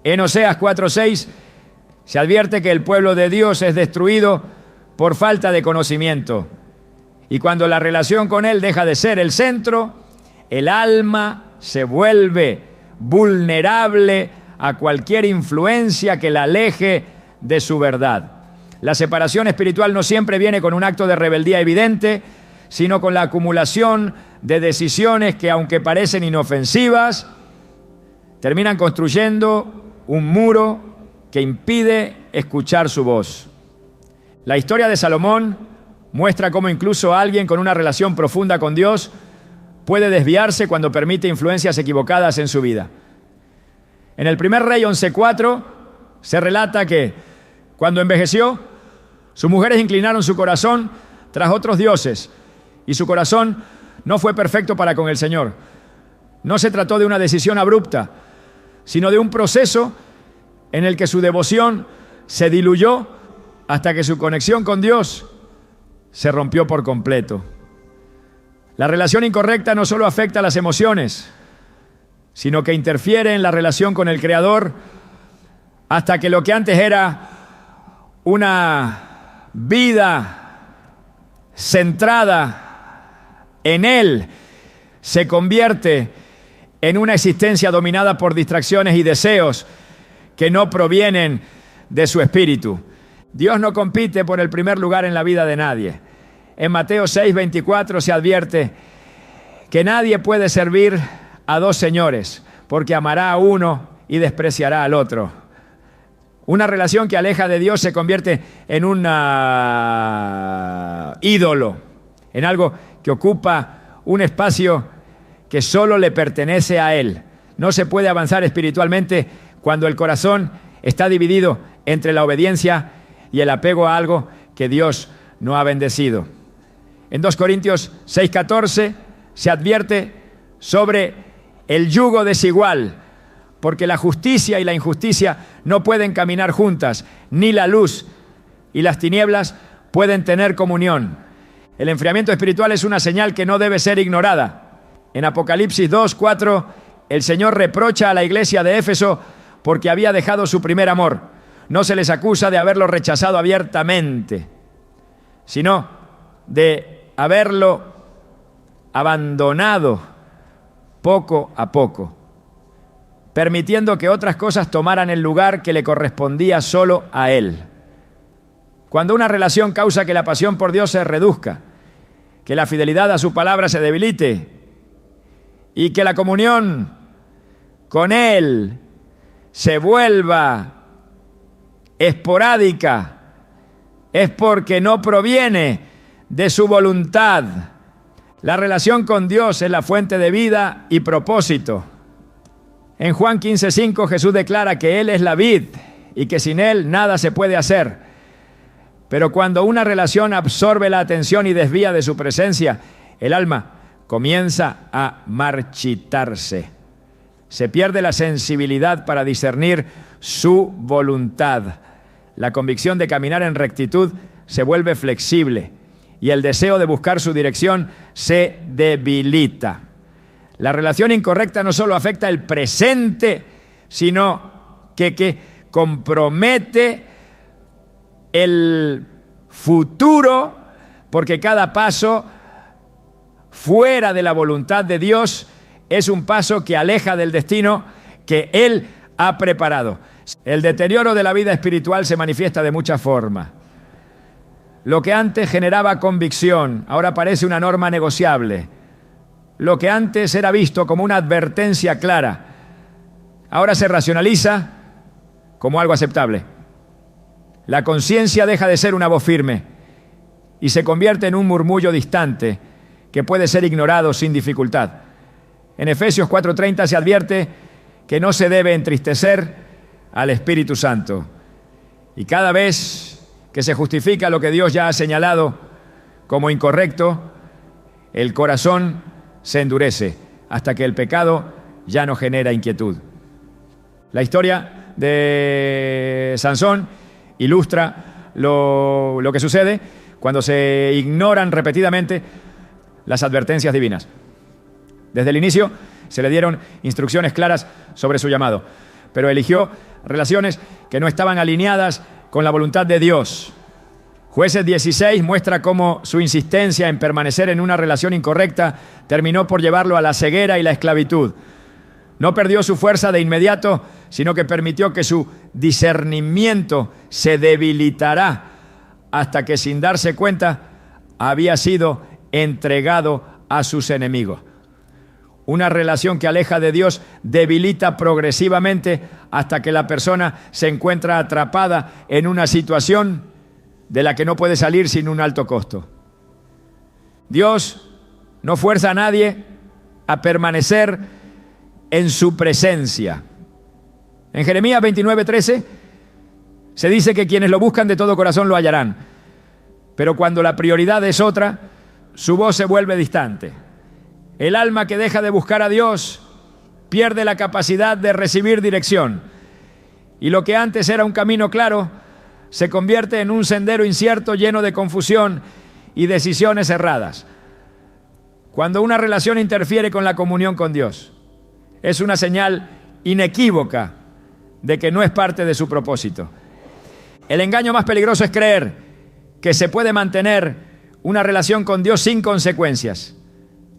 En Oseas 4:6 se advierte que el pueblo de Dios es destruido por falta de conocimiento. Y cuando la relación con Él deja de ser el centro, el alma se vuelve vulnerable a cualquier influencia que la aleje de su verdad. La separación espiritual no siempre viene con un acto de rebeldía evidente, sino con la acumulación de decisiones que, aunque parecen inofensivas, terminan construyendo un muro que impide escuchar su voz. La historia de Salomón muestra cómo incluso alguien con una relación profunda con Dios puede desviarse cuando permite influencias equivocadas en su vida. En el primer Rey 11:4 se relata que cuando envejeció, sus mujeres inclinaron su corazón tras otros dioses y su corazón no fue perfecto para con el Señor. No se trató de una decisión abrupta, sino de un proceso en el que su devoción se diluyó hasta que su conexión con Dios se rompió por completo. La relación incorrecta no solo afecta a las emociones, sino que interfiere en la relación con el Creador hasta que lo que antes era una vida centrada en Él se convierte en una existencia dominada por distracciones y deseos que no provienen de su espíritu. Dios no compite por el primer lugar en la vida de nadie. En Mateo 6:24 se advierte que nadie puede servir a dos señores, porque amará a uno y despreciará al otro. Una relación que aleja de Dios se convierte en un ídolo, en algo que ocupa un espacio que solo le pertenece a Él. No se puede avanzar espiritualmente cuando el corazón está dividido entre la obediencia y el apego a algo que Dios no ha bendecido. En 2 Corintios 6:14 se advierte sobre el yugo desigual, porque la justicia y la injusticia no pueden caminar juntas, ni la luz y las tinieblas pueden tener comunión. El enfriamiento espiritual es una señal que no debe ser ignorada. En Apocalipsis 2:4, el Señor reprocha a la iglesia de Éfeso porque había dejado su primer amor. No se les acusa de haberlo rechazado abiertamente, sino de haberlo abandonado poco a poco, permitiendo que otras cosas tomaran el lugar que le correspondía solo a Él. Cuando una relación causa que la pasión por Dios se reduzca, que la fidelidad a su palabra se debilite y que la comunión con Él se vuelva esporádica, es porque no proviene de su voluntad. La relación con Dios es la fuente de vida y propósito. En Juan 15:5 Jesús declara que Él es la vid y que sin Él nada se puede hacer. Pero cuando una relación absorbe la atención y desvía de su presencia, el alma comienza a marchitarse. Se pierde la sensibilidad para discernir su voluntad. La convicción de caminar en rectitud se vuelve flexible y el deseo de buscar su dirección se debilita. La relación incorrecta no solo afecta el presente, sino que compromete el futuro, porque cada paso fuera de la voluntad de Dios es un paso que aleja del destino que Él ha preparado. El deterioro de la vida espiritual se manifiesta de muchas formas. Lo que antes generaba convicción, ahora parece una norma negociable. Lo que antes era visto como una advertencia clara, ahora se racionaliza como algo aceptable. La conciencia deja de ser una voz firme y se convierte en un murmullo distante que puede ser ignorado sin dificultad. En Efesios 4:30 se advierte que no se debe entristecer al Espíritu Santo. Y cada vez que se justifica lo que Dios ya ha señalado como incorrecto, el corazón se endurece hasta que el pecado ya no genera inquietud. La historia de Sansón ilustra lo que sucede cuando se ignoran repetidamente las advertencias divinas. Desde el inicio se le dieron instrucciones claras sobre su llamado, pero eligió relaciones que no estaban alineadas con la voluntad de Dios. Jueces 16 muestra cómo su insistencia en permanecer en una relación incorrecta terminó por llevarlo a la ceguera y la esclavitud. No perdió su fuerza de inmediato, sino que permitió que su discernimiento se debilitara hasta que, sin darse cuenta, había sido entregado a sus enemigos. Una relación que aleja de Dios debilita progresivamente hasta que la persona se encuentra atrapada en una situación de la que no puede salir sin un alto costo. Dios no fuerza a nadie a permanecer en su presencia. En Jeremías 29:13 se dice que quienes lo buscan de todo corazón lo hallarán, pero cuando la prioridad es otra, su voz se vuelve distante. El alma que deja de buscar a Dios pierde la capacidad de recibir dirección, y lo que antes era un camino claro se convierte en un sendero incierto lleno de confusión y decisiones erradas. Cuando una relación interfiere con la comunión con Dios, es una señal inequívoca de que no es parte de su propósito. El engaño más peligroso es creer que se puede mantener una relación con Dios sin consecuencias,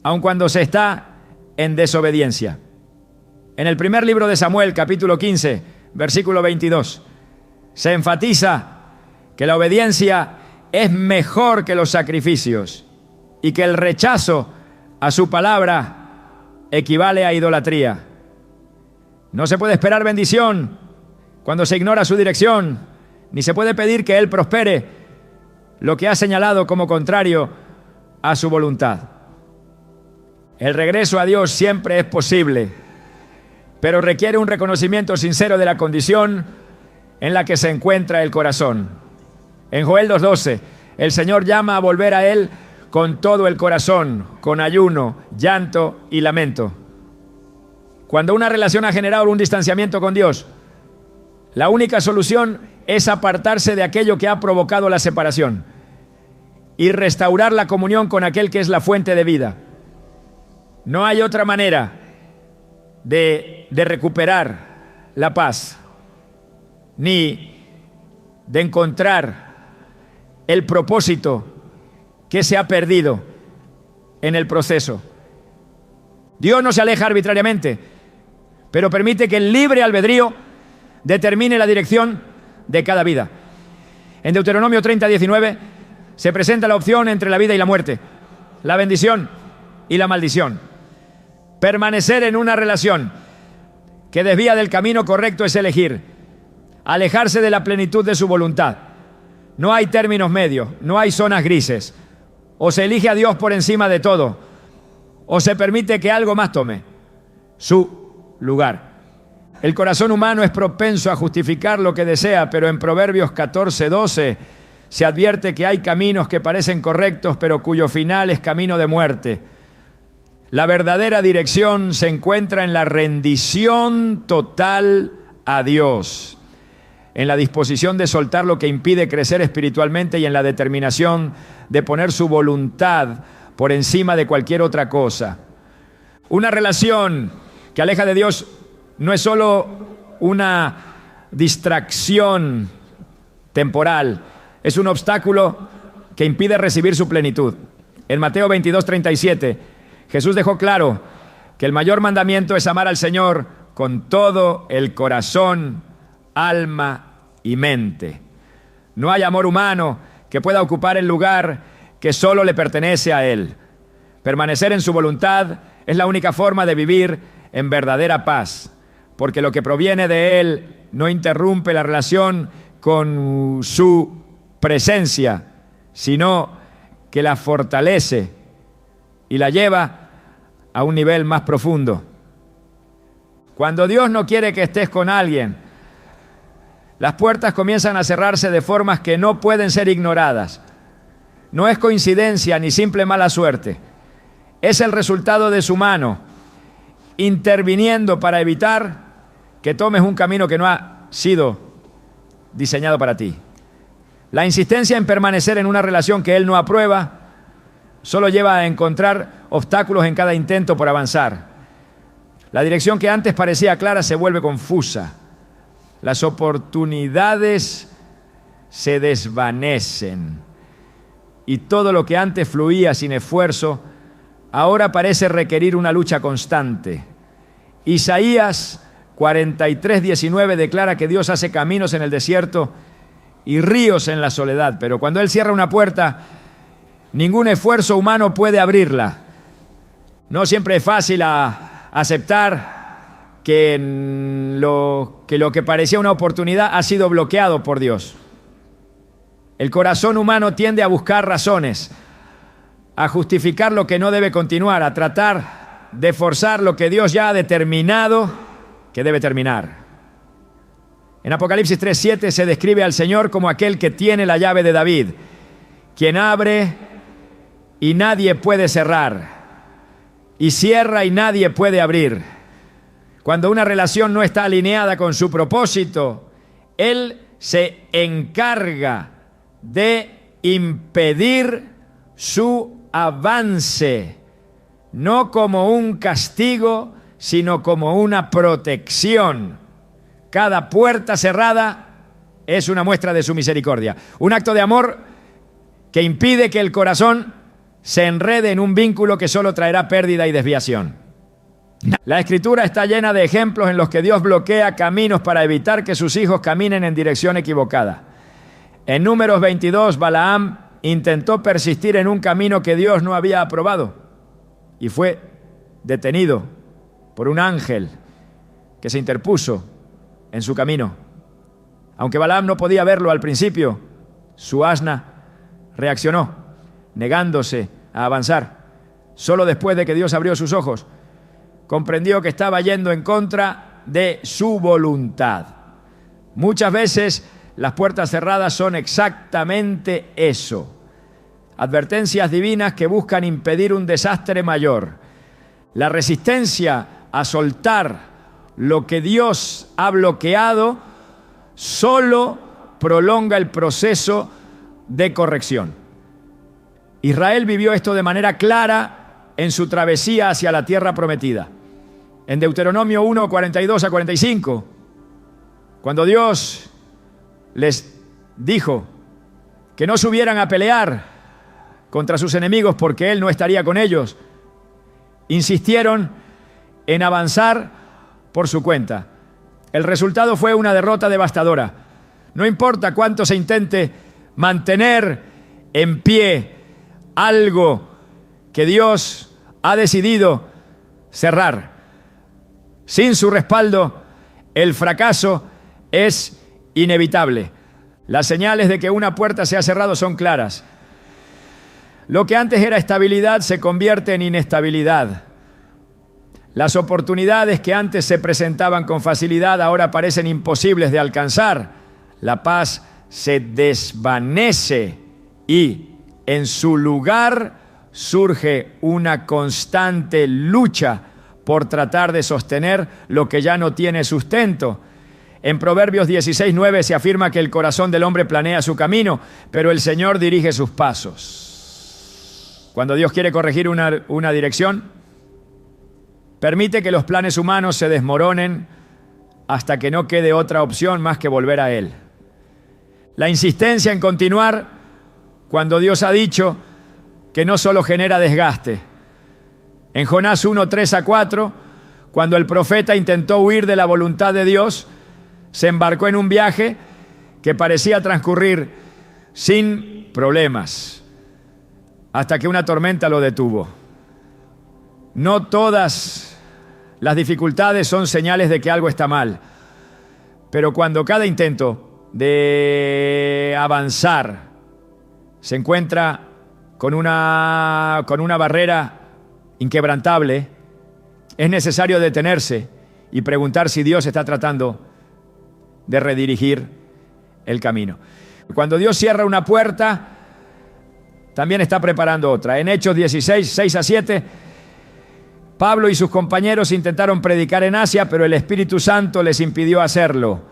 aun cuando se está en desobediencia. En el primer libro de Samuel, capítulo 15, versículo 22, se enfatiza que la obediencia es mejor que los sacrificios y que el rechazo a su palabra equivale a idolatría. No se puede esperar bendición cuando se ignora su dirección, ni se puede pedir que Él prospere lo que ha señalado como contrario a su voluntad. El regreso a Dios siempre es posible, pero requiere un reconocimiento sincero de la condición en la que se encuentra el corazón. En Joel 2:12, el Señor llama a volver a Él con todo el corazón, con ayuno, llanto y lamento. Cuando una relación ha generado un distanciamiento con Dios, la única solución es apartarse de aquello que ha provocado la separación y restaurar la comunión con aquel que es la fuente de vida. No hay otra manera de recuperar la paz, ni de encontrar el propósito que se ha perdido en el proceso. Dios no se aleja arbitrariamente, pero permite que el libre albedrío determine la dirección de cada vida. En Deuteronomio 30:19 se presenta la opción entre la vida y la muerte, la bendición y la maldición. Permanecer en una relación que desvía del camino correcto es elegir alejarse de la plenitud de su voluntad. No hay términos medios, no hay zonas grises. O se elige a Dios por encima de todo, o se permite que algo más tome su lugar. El corazón humano es propenso a justificar lo que desea, pero en Proverbios 14:12 se advierte que hay caminos que parecen correctos, pero cuyo final es camino de muerte. La verdadera dirección se encuentra en la rendición total a Dios, en la disposición de soltar lo que impide crecer espiritualmente y en la determinación de poner su voluntad por encima de cualquier otra cosa. Una relación que aleja de Dios no es solo una distracción temporal, es un obstáculo que impide recibir su plenitud. En Mateo 22:37, Jesús dejó claro que el mayor mandamiento es amar al Señor con todo el corazón, alma y mente. No hay amor humano que pueda ocupar el lugar que solo le pertenece a Él. Permanecer en su voluntad es la única forma de vivir en verdadera paz, porque lo que proviene de Él no interrumpe la relación con su presencia, sino que la fortalece y la lleva a un nivel más profundo. Cuando Dios no quiere que estés con alguien, las puertas comienzan a cerrarse de formas que no pueden ser ignoradas. No es coincidencia ni simple mala suerte. Es el resultado de su mano interviniendo para evitar que tomes un camino que no ha sido diseñado para ti. La insistencia en permanecer en una relación que Él no aprueba solo lleva a encontrar obstáculos en cada intento por avanzar. La dirección que antes parecía clara se vuelve confusa. Las oportunidades se desvanecen y todo lo que antes fluía sin esfuerzo ahora parece requerir una lucha constante. Isaías 43:19 declara que Dios hace caminos en el desierto y ríos en la soledad, pero cuando Él cierra una puerta, ningún esfuerzo humano puede abrirla. No siempre es fácil aceptar que lo que parecía una oportunidad ha sido bloqueado por Dios. El corazón humano tiende a buscar razones, a justificar lo que no debe continuar, a tratar de forzar lo que Dios ya ha determinado que debe terminar. En Apocalipsis 3:7 se describe al Señor como aquel que tiene la llave de David, quien abre y nadie puede cerrar, y cierra y nadie puede abrir. Cuando una relación no está alineada con su propósito, Él se encarga de impedir su avance, no como un castigo, sino como una protección. Cada puerta cerrada es una muestra de su misericordia, un acto de amor que impide que el corazón se enrede en un vínculo que solo traerá pérdida y desviación. La Escritura está llena de ejemplos en los que Dios bloquea caminos para evitar que sus hijos caminen en dirección equivocada. En Números 22, Balaam intentó persistir en un camino que Dios no había aprobado y fue detenido por un ángel que se interpuso en su camino. Aunque Balaam no podía verlo al principio, su asna reaccionó, negándose a avanzar. Solo después de que Dios abrió sus ojos, comprendió que estaba yendo en contra de su voluntad. Muchas veces las puertas cerradas son exactamente eso. Advertencias divinas que buscan impedir un desastre mayor. La resistencia a soltar lo que Dios ha bloqueado solo prolonga el proceso de corrección. Israel vivió esto de manera clara en su travesía hacia la tierra prometida. En Deuteronomio 1, 42 a 45, cuando Dios les dijo que no subieran a pelear contra sus enemigos porque Él no estaría con ellos, insistieron en avanzar por su cuenta. El resultado fue una derrota devastadora. No importa cuánto se intente mantener en pie algo que Dios ha decidido cerrar. Sin su respaldo, el fracaso es inevitable. Las señales de que una puerta se ha cerrado son claras. Lo que antes era estabilidad se convierte en inestabilidad. Las oportunidades que antes se presentaban con facilidad ahora parecen imposibles de alcanzar. La paz se desvanece y en su lugar surge una constante lucha por tratar de sostener lo que ya no tiene sustento. En Proverbios 16:9 se afirma que el corazón del hombre planea su camino, pero el Señor dirige sus pasos. Cuando Dios quiere corregir una dirección, permite que los planes humanos se desmoronen hasta que no quede otra opción más que volver a Él. La insistencia en continuar cuando Dios ha dicho que no solo genera desgaste. En Jonás 1, 3 a 4, cuando el profeta intentó huir de la voluntad de Dios, se embarcó en un viaje que parecía transcurrir sin problemas, hasta que una tormenta lo detuvo. No todas las dificultades son señales de que algo está mal, pero cuando cada intento de avanzar se encuentra con una barrera inquebrantable, es necesario detenerse y preguntar si Dios está tratando de redirigir el camino. Cuando Dios cierra una puerta, también está preparando otra. En Hechos 16, 6 a 7, Pablo y sus compañeros intentaron predicar en Asia, pero el Espíritu Santo les impidió hacerlo.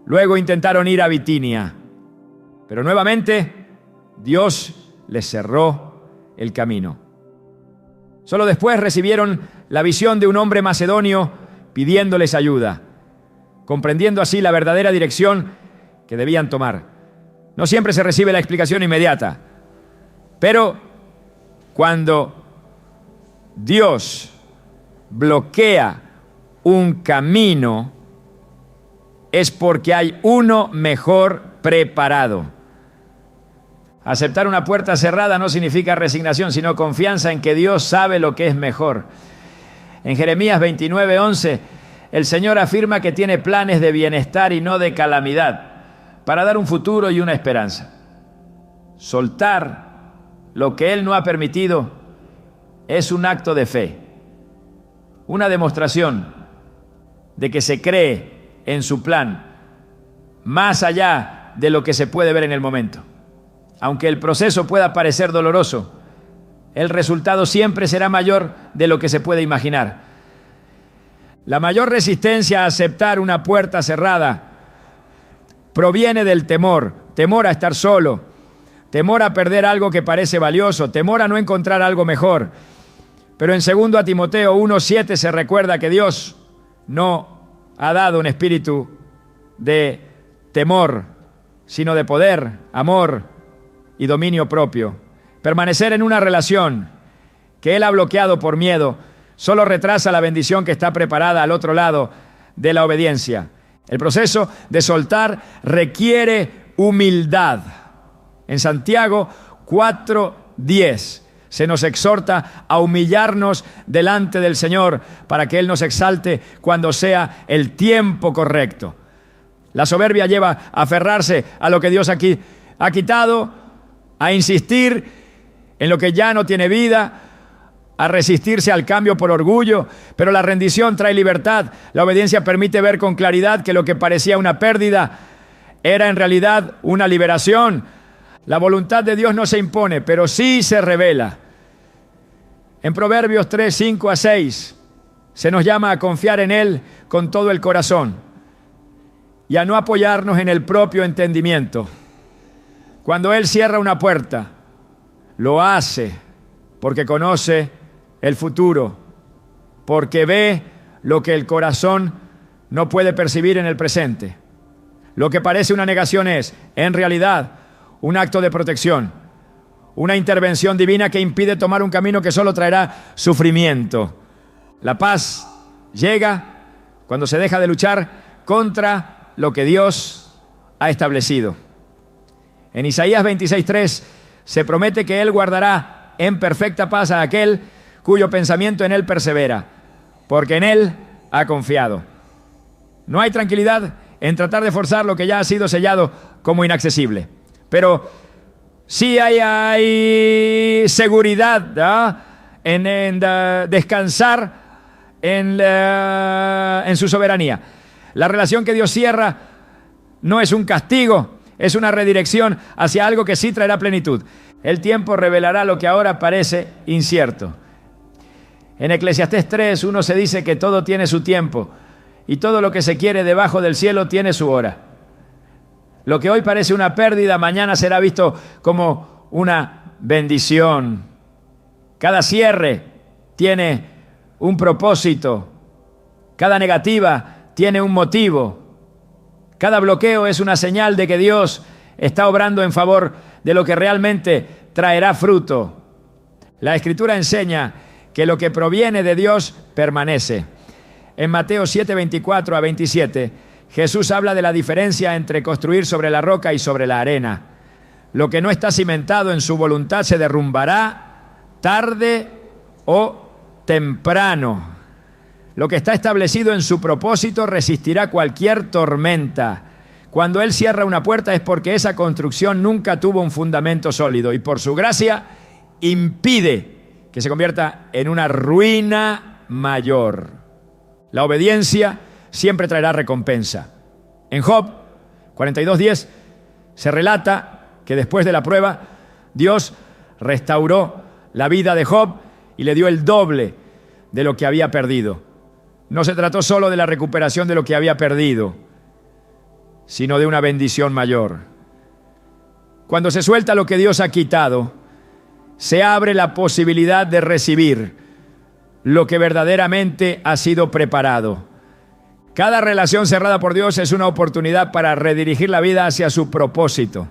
Luego intentaron ir a Bitinia, pero nuevamente Dios les cerró el camino. Solo después recibieron la visión de un hombre macedonio pidiéndoles ayuda, comprendiendo así la verdadera dirección que debían tomar. No siempre se recibe la explicación inmediata, pero cuando Dios bloquea un camino, es porque hay uno mejor preparado. Aceptar una puerta cerrada no significa resignación, sino confianza en que Dios sabe lo que es mejor. En Jeremías 29:11, el Señor afirma que tiene planes de bienestar y no de calamidad, para dar un futuro y una esperanza. Soltar lo que Él no ha permitido es un acto de fe, una demostración de que se cree en su plan más allá de lo que se puede ver en el momento. Aunque el proceso pueda parecer doloroso, el resultado siempre será mayor de lo que se puede imaginar. La mayor resistencia a aceptar una puerta cerrada proviene del temor, temor a estar solo, temor a perder algo que parece valioso, temor a no encontrar algo mejor. Pero en 2 Timoteo 1:7 se recuerda que Dios no ha dado un espíritu de temor, sino de poder, amor y dominio propio. Permanecer en una relación que Él ha bloqueado por miedo solo retrasa la bendición que está preparada al otro lado de la obediencia. El proceso de soltar requiere humildad. En Santiago 4:10 se nos exhorta a humillarnos delante del Señor para que Él nos exalte cuando sea el tiempo correcto. La soberbia lleva a aferrarse a lo que Dios aquí ha quitado, a insistir en lo que ya no tiene vida, a resistirse al cambio por orgullo, pero la rendición trae libertad. La obediencia permite ver con claridad que lo que parecía una pérdida era en realidad una liberación. La voluntad de Dios no se impone, pero sí se revela. En Proverbios 3:5-6 se nos llama a confiar en Él con todo el corazón y a no apoyarnos en el propio entendimiento. Cuando Él cierra una puerta, lo hace porque conoce el futuro, porque ve lo que el corazón no puede percibir en el presente. Lo que parece una negación es, en realidad, un acto de protección, una intervención divina que impide tomar un camino que solo traerá sufrimiento. La paz llega cuando se deja de luchar contra lo que Dios ha establecido. En Isaías 26:3 se promete que Él guardará en perfecta paz a aquel cuyo pensamiento en Él persevera, porque en Él ha confiado. No hay tranquilidad en tratar de forzar lo que ya ha sido sellado como inaccesible, pero sí hay seguridad en descansar en su soberanía. La relación que Dios cierra no es un castigo, es una redirección hacia algo que sí traerá plenitud. El tiempo revelará lo que ahora parece incierto. En Eclesiastés 3:1 se dice que todo tiene su tiempo y todo lo que se quiere debajo del cielo tiene su hora. Lo que hoy parece una pérdida, mañana será visto como una bendición. Cada cierre tiene un propósito. Cada negativa tiene un motivo. Cada bloqueo es una señal de que Dios está obrando en favor de lo que realmente traerá fruto. La Escritura enseña que lo que proviene de Dios permanece. En Mateo 7:24-27, Jesús habla de la diferencia entre construir sobre la roca y sobre la arena. Lo que no está cimentado en su voluntad se derrumbará tarde o temprano. Lo que está establecido en su propósito resistirá cualquier tormenta. Cuando Él cierra una puerta es porque esa construcción nunca tuvo un fundamento sólido y por su gracia impide que se convierta en una ruina mayor. La obediencia siempre traerá recompensa. En Job 42:10 se relata que después de la prueba, Dios restauró la vida de Job y le dio el doble de lo que había perdido. No se trató solo de la recuperación de lo que había perdido, sino de una bendición mayor. Cuando se suelta lo que Dios ha quitado, se abre la posibilidad de recibir lo que verdaderamente ha sido preparado. Cada relación cerrada por Dios es una oportunidad para redirigir la vida hacia su propósito.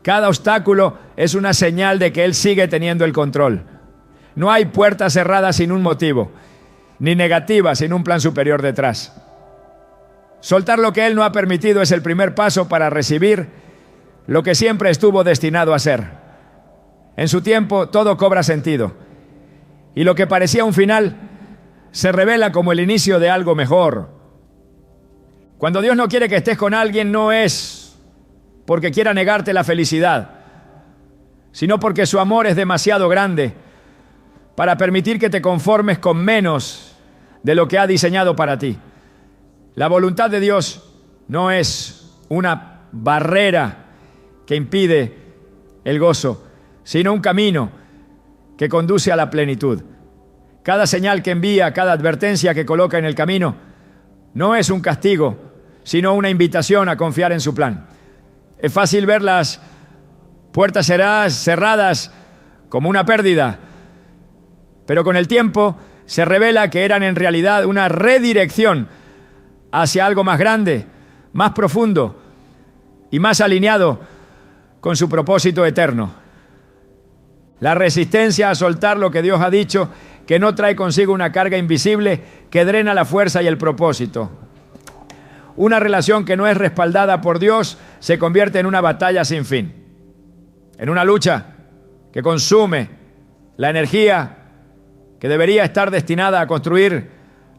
Cada obstáculo es una señal de que Él sigue teniendo el control. No hay puerta cerrada sin un motivo, ni negativa sin un plan superior detrás. Soltar lo que Él no ha permitido es el primer paso para recibir lo que siempre estuvo destinado a ser. En su tiempo todo cobra sentido y lo que parecía un final se revela como el inicio de algo mejor. Cuando Dios no quiere que estés con alguien no es porque quiera negarte la felicidad, sino porque su amor es demasiado grande para permitir que te conformes con menos de lo que ha diseñado para ti. La voluntad de Dios no es una barrera que impide el gozo, sino un camino que conduce a la plenitud. Cada señal que envía, cada advertencia que coloca en el camino, no es un castigo, sino una invitación a confiar en su plan. Es fácil ver las puertas cerradas como una pérdida, pero con el tiempo se revela que eran en realidad una redirección hacia algo más grande, más profundo y más alineado con su propósito eterno. La resistencia a soltar lo que Dios ha dicho, que no trae consigo una carga invisible que drena la fuerza y el propósito. Una relación que no es respaldada por Dios se convierte en una batalla sin fin, en una lucha que consume la energía que debería estar destinada a construir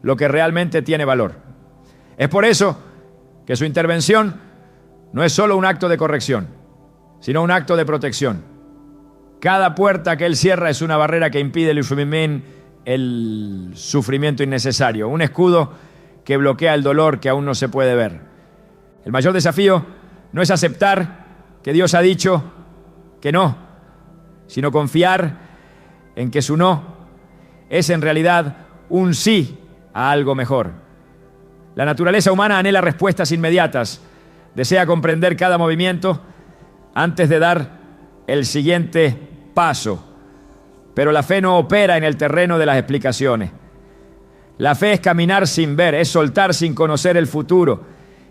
lo que realmente tiene valor. Es por eso que su intervención no es solo un acto de corrección, sino un acto de protección. Cada puerta que Él cierra es una barrera que impide el sufrimiento innecesario, un escudo que bloquea el dolor que aún no se puede ver. El mayor desafío no es aceptar que Dios ha dicho que no, sino confiar en que su no es en realidad un sí a algo mejor. La naturaleza humana anhela respuestas inmediatas, desea comprender cada movimiento antes de dar el siguiente paso. Pero la fe no opera en el terreno de las explicaciones. La fe es caminar sin ver, es soltar sin conocer el futuro,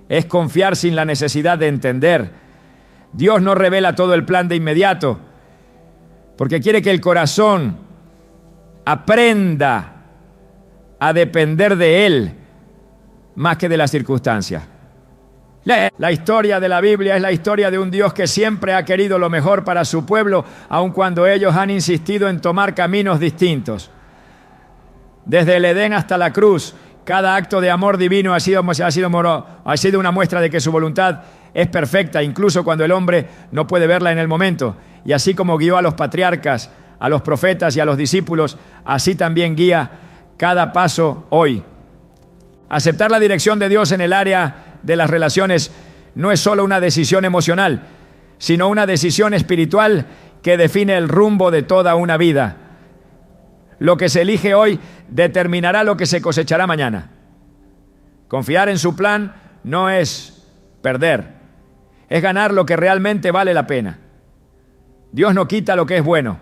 es confiar sin la necesidad de entender. Dios no revela todo el plan de inmediato, porque quiere que el corazón aprenda a depender de Él más que de las circunstancias. La historia de la Biblia es la historia de un Dios que siempre ha querido lo mejor para su pueblo, aun cuando ellos han insistido en tomar caminos distintos. Desde el Edén hasta la cruz, cada acto de amor divino ha sido una muestra de que su voluntad es perfecta, incluso cuando el hombre no puede verla en el momento. Y así como guió a los patriarcas, a los profetas y a los discípulos, así también guía cada paso hoy. Aceptar la dirección de Dios en el área de las relaciones no es solo una decisión emocional, sino una decisión espiritual que define el rumbo de toda una vida. Lo que se elige hoy determinará lo que se cosechará mañana. Confiar en su plan no es perder, es ganar lo que realmente vale la pena. Dios no quita lo que es bueno,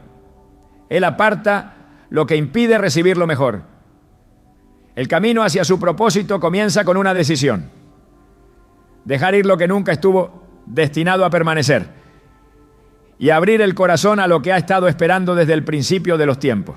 Él aparta lo que impide recibir lo mejor. El camino hacia su propósito comienza con una decisión: dejar ir lo que nunca estuvo destinado a permanecer y abrir el corazón a lo que ha estado esperando desde el principio de los tiempos.